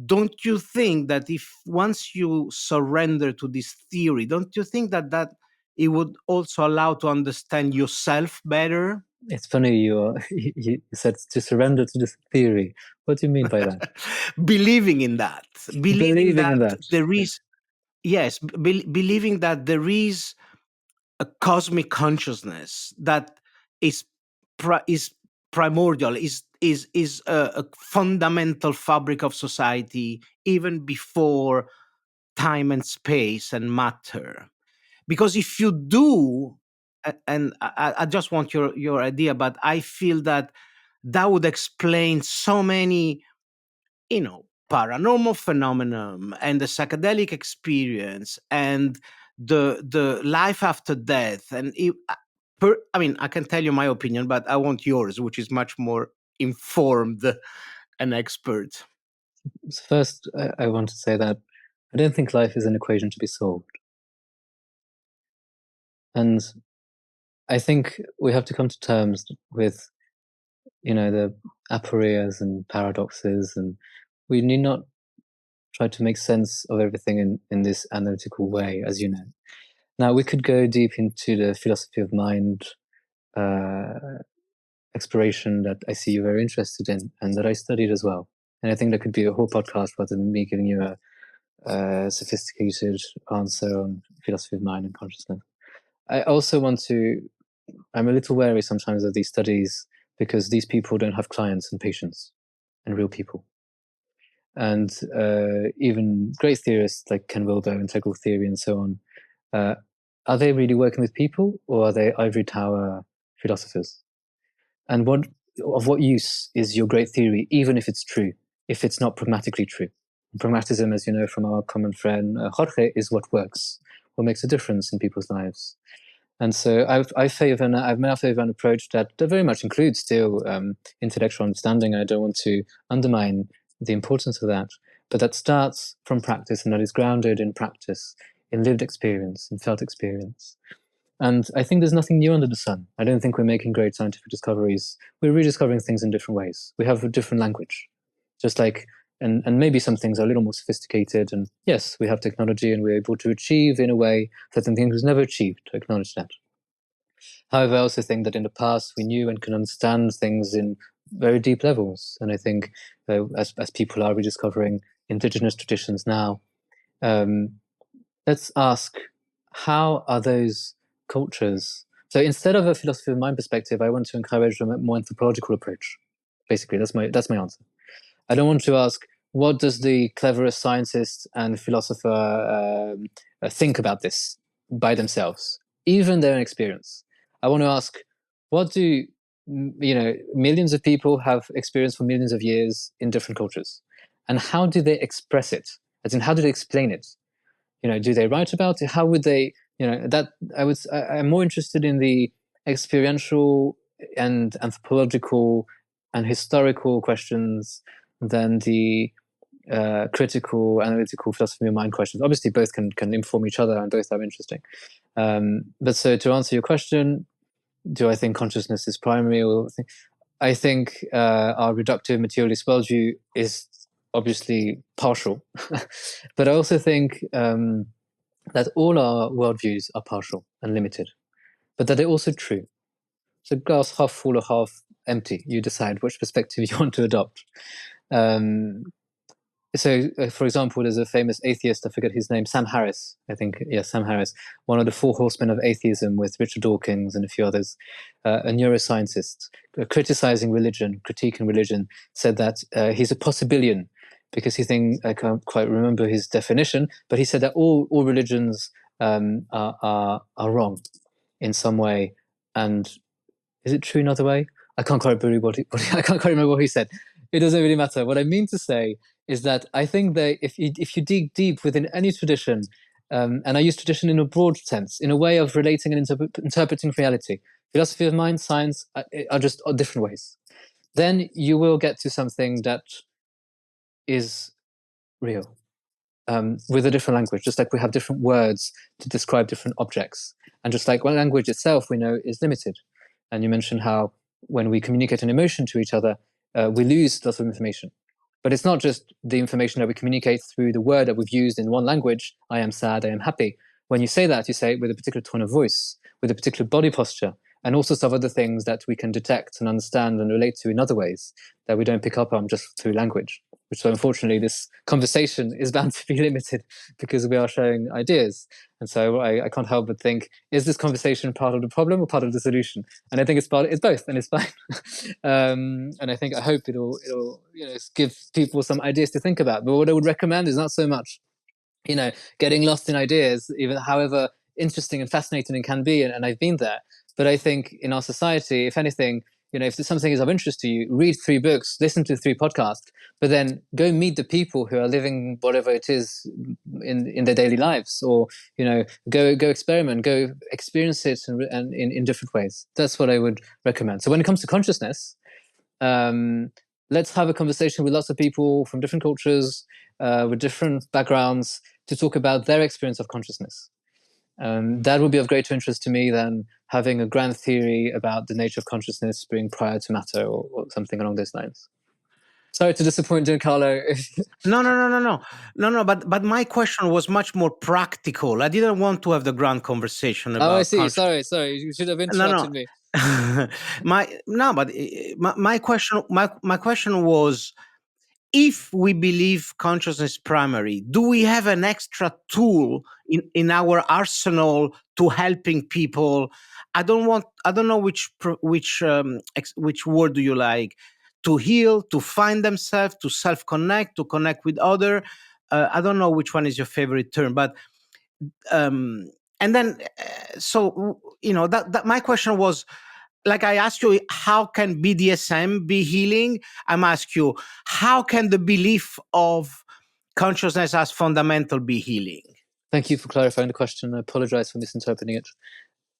don't you think that if once you surrender to this theory, don't you think that it would also allow to understand yourself better? It's funny you said to surrender to this theory. What do you mean by that? Believing in that, Believing in that. there is, yes, believing that there is a cosmic consciousness that is is primordial, is a fundamental fabric of society even before time and space and matter. Because if you do, and I just want your idea, but I feel that would explain so many, paranormal phenomenon and the psychedelic experience and the life after death. And I mean, I can tell you my opinion, but I want yours, which is much more informed and expert. So first, I want to say that I don't think life is an equation to be solved. And I think we have to come to terms with, the aporias and paradoxes, and we need not try to make sense of everything in this analytical way, as you know. Now, we could go deep into the philosophy of mind exploration that I see you're very interested in and that I studied as well. And I think that could be a whole podcast rather than me giving you a sophisticated answer on philosophy of mind and consciousness. I also I'm a little wary sometimes of these studies because these people don't have clients and patients and real people. And even great theorists like Ken Wilber, integral theory and so on, are they really working with people, or are they ivory tower philosophers? And of what use is your great theory, even if it's true, if it's not pragmatically true? Pragmatism, as you know from our common friend Jorge, is what works, what makes a difference in people's lives. And so I've now favor an approach that very much includes still intellectual understanding. I don't want to undermine the importance of that, but that starts from practice and that is grounded in practice, in lived experience, in felt experience. And I think there's nothing new under the sun. I don't think we're making great scientific discoveries. We're rediscovering things in different ways. We have a different language, just like, and maybe some things are a little more sophisticated. And yes, we have technology and we're able to achieve in a way certain things was never achieved, to acknowledge that. However, I also think that in the past we knew and can understand things in very deep levels. And I think as people are rediscovering indigenous traditions now, let's ask, how are those cultures? So instead of a philosophy of mind perspective, I want to encourage a more anthropological approach. Basically, that's my answer. I don't want to ask, what does the cleverest scientist and philosopher think about this by themselves, even their own experience? I want to ask, what do millions of people have experienced for millions of years in different cultures, and how do they express it? As in, how do they explain it? Do they write about it? How would they? I'm more interested in the experiential and anthropological and historical questions than the critical, analytical philosophy of mind questions. Obviously, both can inform each other and both are interesting. But so to answer your question, do I think consciousness is primary? I think our reductive materialist worldview is obviously partial, but I also think that all our worldviews are partial and limited, but that they're also true. So glass half full or half empty. You decide which perspective you want to adopt. For example, there's a famous atheist, I forget his name, Sam Harris, I think. Yes, Sam Harris, one of the four horsemen of atheism with Richard Dawkins and a few others, a neuroscientist, criticizing religion, critiquing religion, said that he's a possibilian because he thinks, I can't quite remember his definition, but he said that all religions are wrong in some way. And is it true another way? I can't quite remember I can't quite remember what he said. It doesn't really matter. What I mean to say is that I think that if you dig deep within any tradition, and I use tradition in a broad sense, in a way of relating and interpreting reality, philosophy of mind, science are just different ways. Then you will get to something that is real, with a different language, just like we have different words to describe different objects. And just like one language itself, we know is limited. And you mentioned how when we communicate an emotion to each other, we lose lots of information. But it's not just the information that we communicate through the word that we've used in one language. I am sad, I am happy. When you say that, you say it with a particular tone of voice, with a particular body posture, and all sorts of other things that we can detect and understand and relate to in other ways that we don't pick up on just through language. Which, so unfortunately, this conversation is bound to be limited because we are sharing ideas. And so I can't help but think, is this conversation part of the problem or part of the solution? And I think it's both, and it's fine. And I hope it'll give people some ideas to think about. But what I would recommend is not so much, getting lost in ideas, even however interesting and fascinating it can be, and I've been there. But I think in our society, if anything, if something is of interest to you, read 3 books, listen to 3 podcasts, but then go meet the people who are living whatever it is in their daily lives, or go experiment, go experience it, and in different ways. That's what I would recommend. So when it comes to consciousness, let's have a conversation with lots of people from different cultures, with different backgrounds, to talk about their experience of consciousness. That would be of greater interest to me than having a grand theory about the nature of consciousness being prior to matter, or something along those lines. Sorry to disappoint Giancarlo. No. But my question was much more practical. I didn't want to have the grand conversation about. Oh, I see. Sorry. You should have interrupted me. My question was, if we believe consciousness primary, do we have an extra tool in our arsenal to helping people? I don't know which word do you like, to heal, to find themselves, to self-connect, to connect with other. I don't know which one is your favorite term, but and then that my question was, like I asked you, how can BDSM be healing? I'm asking you, how can the belief of consciousness as fundamental be healing? Thank you for clarifying the question. I apologize for misinterpreting it.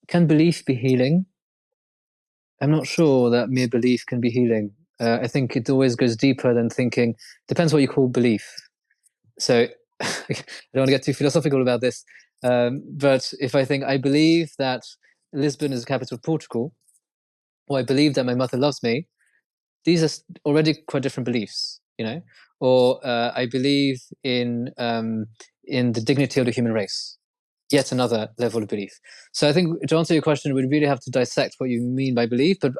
Can belief be healing? I'm not sure that mere belief can be healing. I think it always goes deeper than thinking. Depends what you call belief. So I don't want to get too philosophical about this, but if I believe that Lisbon is the capital of Portugal, or I believe that my mother loves me, these are already quite different beliefs, Or I believe in the dignity of the human race, yet another level of belief. So I think, to answer your question, we'd really have to dissect what you mean by belief. But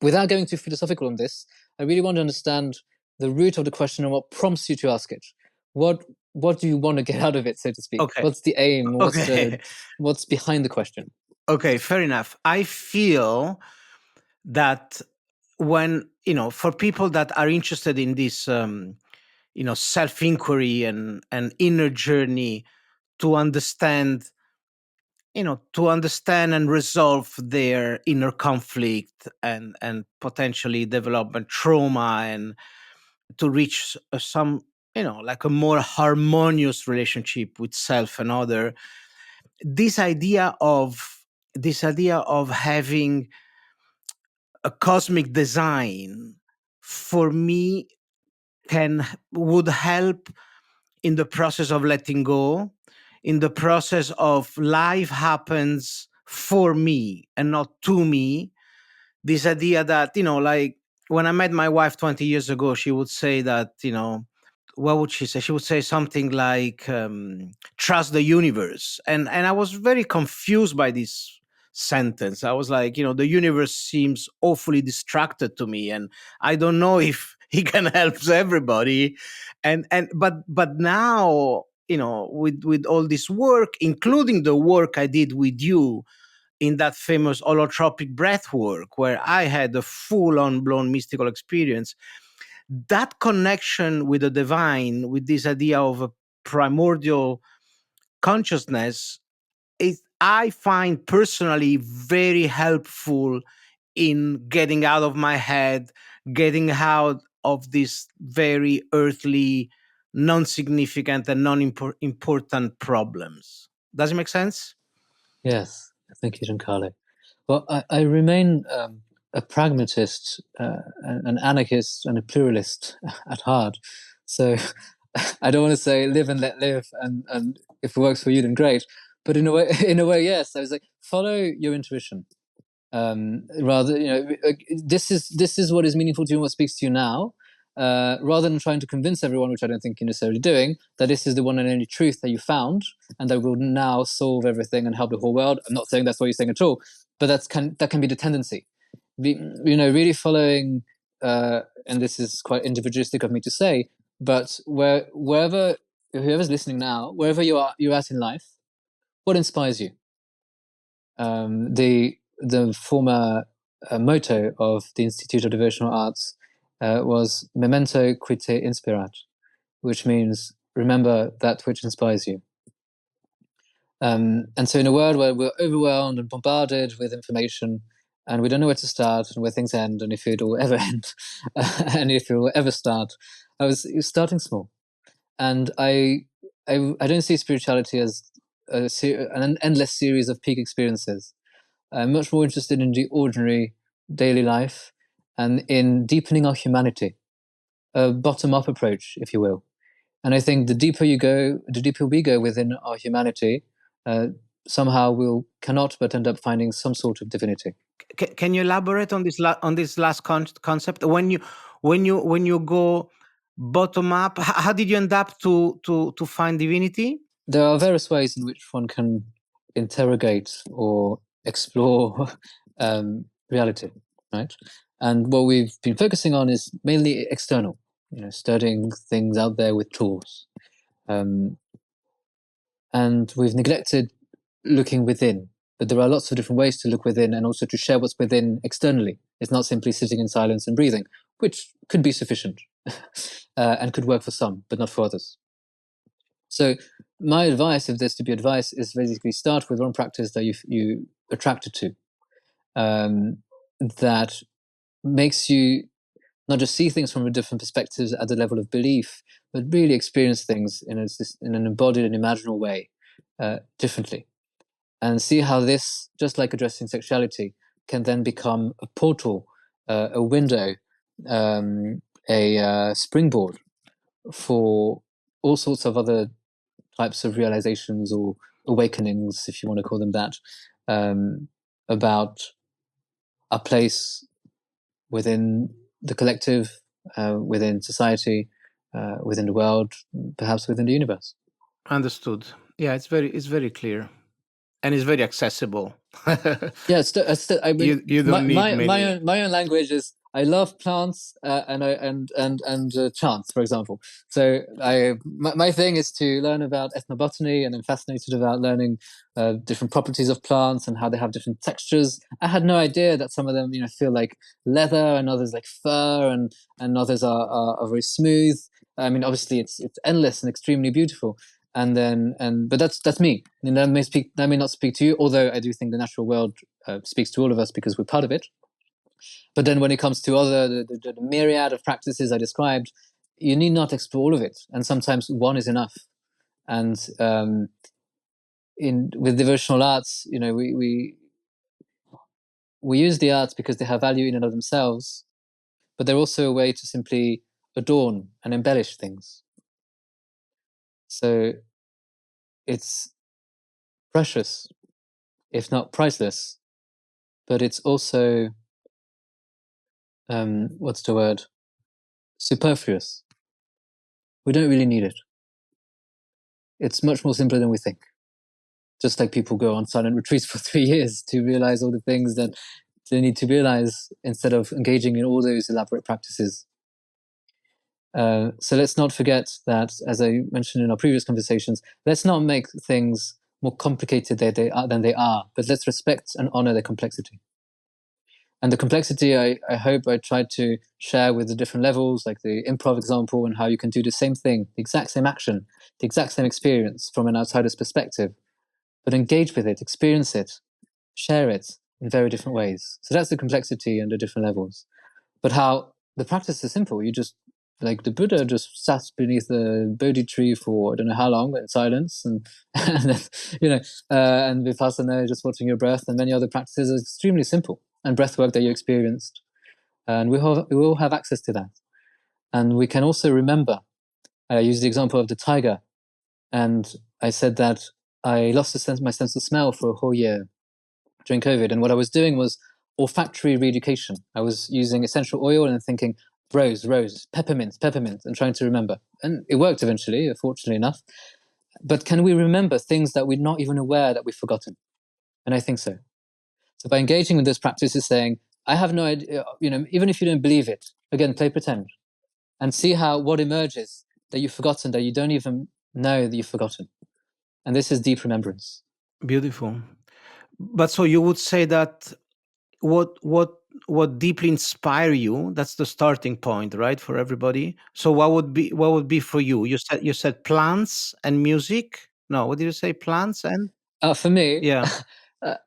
without going too philosophical on this, I really want to understand the root of the question and what prompts you to ask it. What do you want to get out of it, so to speak? Okay. What's the aim? What's behind the question? Okay, fair enough. I feel that when, for people that are interested in this, self-inquiry and inner journey, to understand and resolve their inner conflict and potentially development trauma, and to reach some, like a more harmonious relationship with self and other. This idea of having a cosmic design, for me, would help in the process of letting go, in the process of life happens for me and not to me. This idea that, like when I met my wife 20 years ago, she would say that, what would she say? She would say something like, trust the universe. And I was very confused by this sentence. I was like, the universe seems awfully distracted to me, and I don't know if he can help everybody. But now, with all this work, including the work I did with you in that famous holotropic breath work, where I had a full-on blown mystical experience, that connection with the divine, with this idea of a primordial consciousness is, I find personally, very helpful in getting out of my head, getting out of these very earthly, non-significant and non-important problems. Does it make sense? Yes, thank you, Giancarlo. Well, I remain a pragmatist, an anarchist, and a pluralist at heart. So I don't want to say live and let live, and if it works for you, then great. But in a way, yes. I was like, follow your intuition. Rather, this is what is meaningful to you and what speaks to you now. Rather than trying to convince everyone, which I don't think you're necessarily doing, that this is the one and only truth that you found, and that will now solve everything and help the whole world. I'm not saying that's what you're saying at all, but that can be the tendency. Really following, and this is quite individualistic of me to say, but wherever whoever's listening now, wherever you're at in life, what inspires you? The former motto of the Institute of Devotional Arts was "Memento qui te inspirat," which means remember that which inspires you. And so in a world where we're overwhelmed and bombarded with information, and we don't know where to start and where things end, and if it will ever end, and if it will ever start, I was starting small. And I don't see spirituality as an endless series of peak experiences. I'm much more interested in the ordinary daily life and in deepening our humanity, a bottom-up approach, if you will. And I think the deeper we go within our humanity, somehow we cannot but end up finding some sort of divinity. Can you elaborate on this last concept? When you go bottom up, how did you end up to find divinity? There are various ways in which one can interrogate or explore reality, right? And what we've been focusing on is mainly external, studying things out there with tools. And we've neglected looking within. But there are lots of different ways to look within and also to share what's within externally. It's not simply sitting in silence and breathing, which could be sufficient and could work for some, but not for others. So my advice, if there's to be advice, is basically start with one practice that you attracted to, that makes you not just see things from a different perspectives at the level of belief, but really experience things in an embodied and imaginal way, differently, and see how this, just like addressing sexuality, can then become a portal, a window, a springboard for all sorts of other types of realizations or awakenings, if you want to call them that, about a place within the collective, within society, within the world, perhaps within the universe. Understood. Yeah, it's very clear, and it's very accessible. Yeah, I mean, you don't need many. my own language is I love plants and chants, for example. So my thing is to learn about ethnobotany, and I'm fascinated about learning different properties of plants and how they have different textures. I had no idea that some of them, feel like leather, and others like fur, and others are very smooth. I mean, obviously, it's endless and extremely beautiful. But that's me, and that may not speak to you, although I do think the natural world speaks to all of us because we're part of it. But then when it comes to the myriad of practices I described, you need not explore all of it, and sometimes one is enough. And with devotional arts, we use the arts because they have value in and of themselves, but they're also a way to simply adorn and embellish things. So it's precious, if not priceless, but it's also what's the word? Superfluous. We don't really need it. It's much more simpler than we think. Just like people go on silent retreats for 3 years to realize all the things that they need to realize instead of engaging in all those elaborate practices. So let's not forget that, as I mentioned in our previous conversations, let's not make things more complicated than they are, but let's respect and honor their complexity. And the complexity, I hope I tried to share with the different levels, like the improv example, and how you can do the same thing, the exact same action, the exact same experience from an outsider's perspective, but engage with it, experience it, share it in very different ways. So that's the complexity and the different levels. But how the practice is simple. You just, like the Buddha just sat beneath the Bodhi tree for I don't know how long in silence, and, and then, and Vipassana, just watching your breath, and many other practices are extremely simple, and breath work that you experienced. And we all have access to that. And we can also remember. I used the example of the tiger, and I said that I lost my sense of smell for a whole year during COVID. And what I was doing was olfactory re-education. I was using essential oil and thinking rose, peppermint, and trying to remember. And it worked eventually, fortunately enough. But can we remember things that we're not even aware that we've forgotten? And I think so. So by engaging with this practice is saying, I have no idea, even if you don't believe it, again, play pretend and see what emerges that you've forgotten, that you don't even know that you've forgotten. And this is deep remembrance. Beautiful. But so you would say that what deeply inspire you, that's the starting point, right, for everybody. So what would be for you? You said plants and music. No, what did you say? Plants and For me, yeah.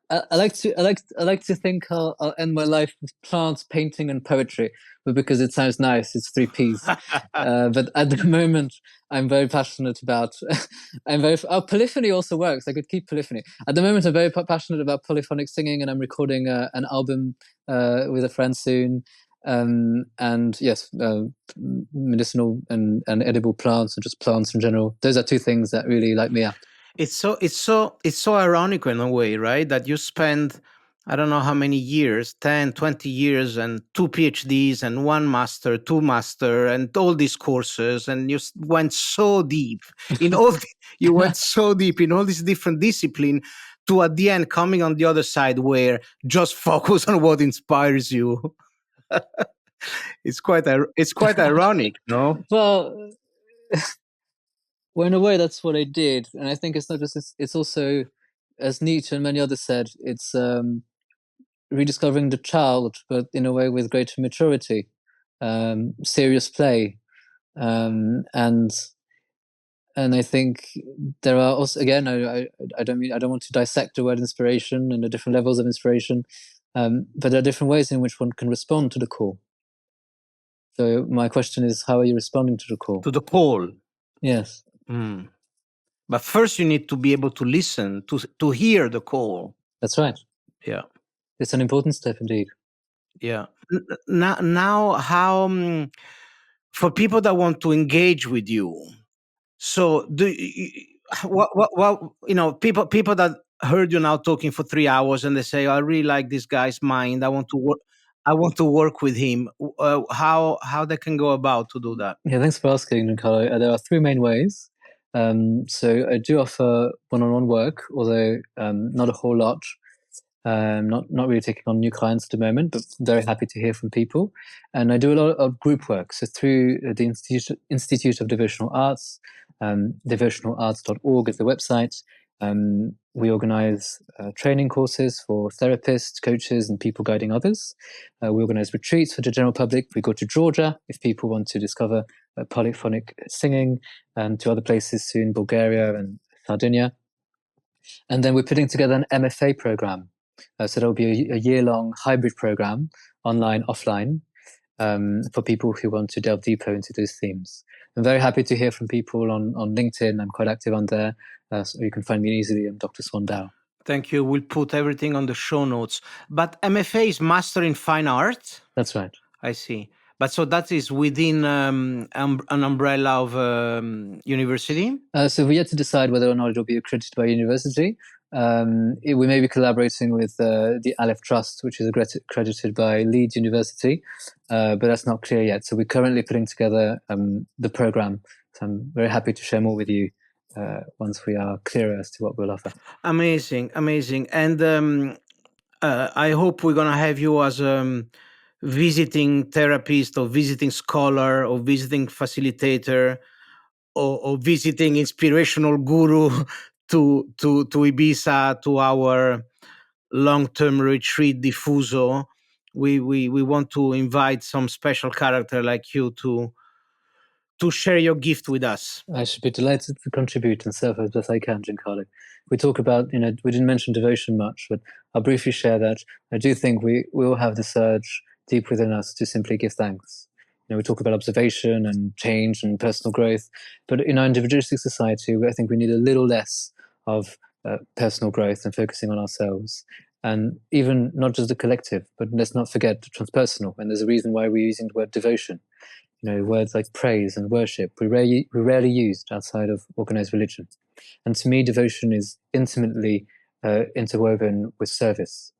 I like to think I'll end my life with plants, painting, and poetry, but because it sounds nice, it's 3 Ps. But at the moment, I'm very passionate about. Polyphony also works. I could keep polyphony. At the moment, I'm very passionate about polyphonic singing, and I'm recording an album with a friend soon. And yes, medicinal and edible plants, and just plants in general. Those are 2 things that really light me up. It's so ironic in a way, right? That you spend, I don't know how many years, 10, 20 years, and 2 PhDs and 1 master, 2 master, and all these courses, and you went so deep in all. You went so deep in all these different discipline, to at the end coming on the other side where just focus on what inspires you. It's quite ironic, no? Well, in a way, that's what I did, and I think it's not just. It's also, as Nietzsche and many others said, it's rediscovering the child, but in a way with greater maturity, serious play, and I think there are also, again, I don't want to dissect the word inspiration and the different levels of inspiration, but there are different ways in which one can respond to the call. So my question is, how are you responding to the call? To the call. Yes. Mm. But first you need to be able to listen, to hear the call. That's right. Yeah. It's an important step indeed. Yeah. Now how, for people that want to engage with you, so what people that heard you now talking for 3 hours and they say, I really like this guy's mind, I want to work with him, how they can go about to do that? Yeah, thanks for asking, Giancarlo. There are 3 main ways. So I do offer one-on-one work, although not a whole lot. Not really taking on new clients at the moment, but very happy to hear from people. And I do a lot of group work. So through the Institute of Devotional Arts, devotionalarts.org is the website. We organize training courses for therapists, coaches, and people guiding others. We organize retreats for the general public. We go to Georgia if people want to discover polyphonic singing, and to other places soon, Bulgaria and Sardinia. And then we're putting together an MFA program. So there'll be a year-long hybrid program, online, offline, for people who want to delve deeper into those themes. I'm very happy to hear from people on LinkedIn. I'm quite active on there. So you can find me easily. I'm Dr. Swan Dao. Thank you. We'll put everything on the show notes. But MFA is Master in Fine Art? That's right. I see. But so that is within an umbrella of university? So we're yet to decide whether or not it will be accredited by university. We may be collaborating with the Aleph Trust, which is accredited by Leeds University, but that's not clear yet. So we're currently putting together the program. So I'm very happy to share more with you once we are clearer as to what we'll offer. Amazing. And I hope we're going to have you as a visiting therapist or visiting scholar or visiting facilitator or visiting inspirational guru to Ibiza, to our long-term retreat Diffuso, we want to invite some special character like you to share your gift with us. I should be delighted to contribute and serve as best I can, Giancarlo. We talk about, we didn't mention devotion much, but I'll briefly share that I do think we all have this urge deep within us to simply give thanks. We talk about observation and change and personal growth, but in our individualistic society, I think we need a little less of personal growth and focusing on ourselves. And even not just the collective, but let's not forget the transpersonal. And there's a reason why we're using the word devotion. Words like praise and worship, we rarely used outside of organized religion. And to me, devotion is intimately interwoven with service.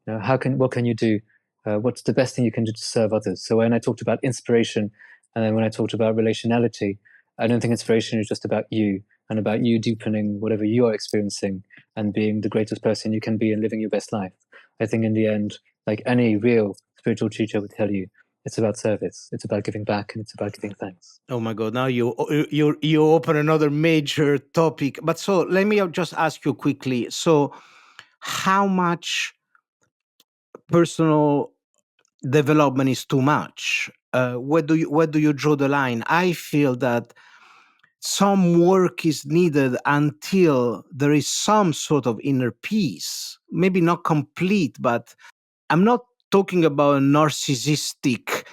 What can you do? What's the best thing you can do to serve others? So when I talked about inspiration, and then when I talked about relationality, I don't think inspiration is just about you and about you deepening whatever you are experiencing and being the greatest person you can be and living your best life. I think in the end, like any real spiritual teacher would tell you, it's about service. It's about giving back, and it's about giving thanks. Oh my God! Now you open another major topic. But so let me just ask you quickly. So, how much personal development is too much? Where do you draw the line? I feel that some work is needed until there is some sort of inner peace. Maybe not complete, but I'm not talking about a narcissistic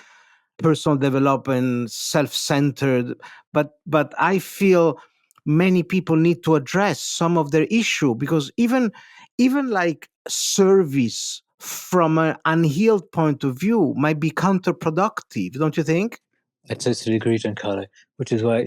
personal development, self-centered, but I feel many people need to address some of their issue, because even like service from an unhealed point of view might be counterproductive, don't you think? I totally agree, Giancarlo, which is why,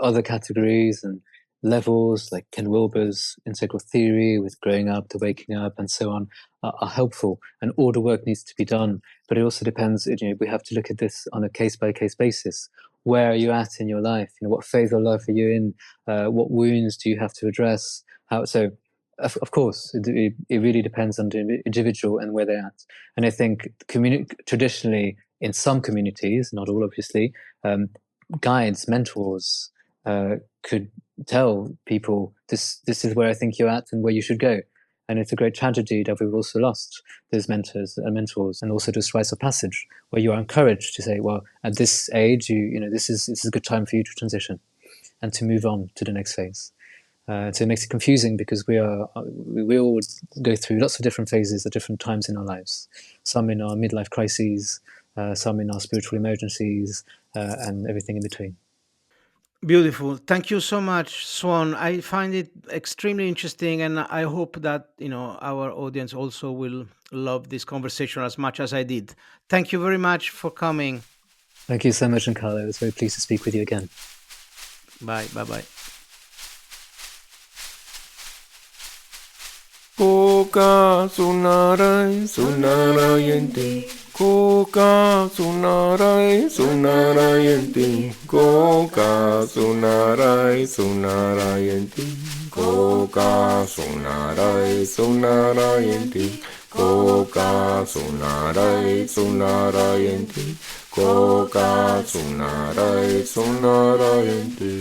other categories and levels like Ken Wilber's integral theory with growing up to waking up and so on are helpful, and all the work needs to be done. But it also depends, we have to look at this on a case-by-case basis. Where are you at in your life? What phase of life are you in? What wounds do you have to address? Of course, it really depends on the individual and where they're at. And I think traditionally, in some communities, not all obviously, guides, mentors could tell people, this is where I think you're at and where you should go. And it's a great tragedy that we've also lost those mentors and mentors, and also this rites of passage where you are encouraged to say, well, at this age, this is a good time for you to transition and to move on to the next phase. So it makes it confusing, because we all go through lots of different phases at different times in our lives. Some in our midlife crises, some in our spiritual emergencies, and everything in between. Beautiful. Thank you so much, Swan. I find it extremely interesting, and I hope that our audience also will love this conversation as much as I did. Thank you very much for coming. Thank you so much, Giancarlo. I was very pleased to speak with you again. Bye. Bye. Koka sunarai sunarayente. Koka sunarai sunarayente. Koka sunarai sunarayente. Koka sunarai sunarayente. Koka sunarai sunarayente. Koka sunarai sunarayente.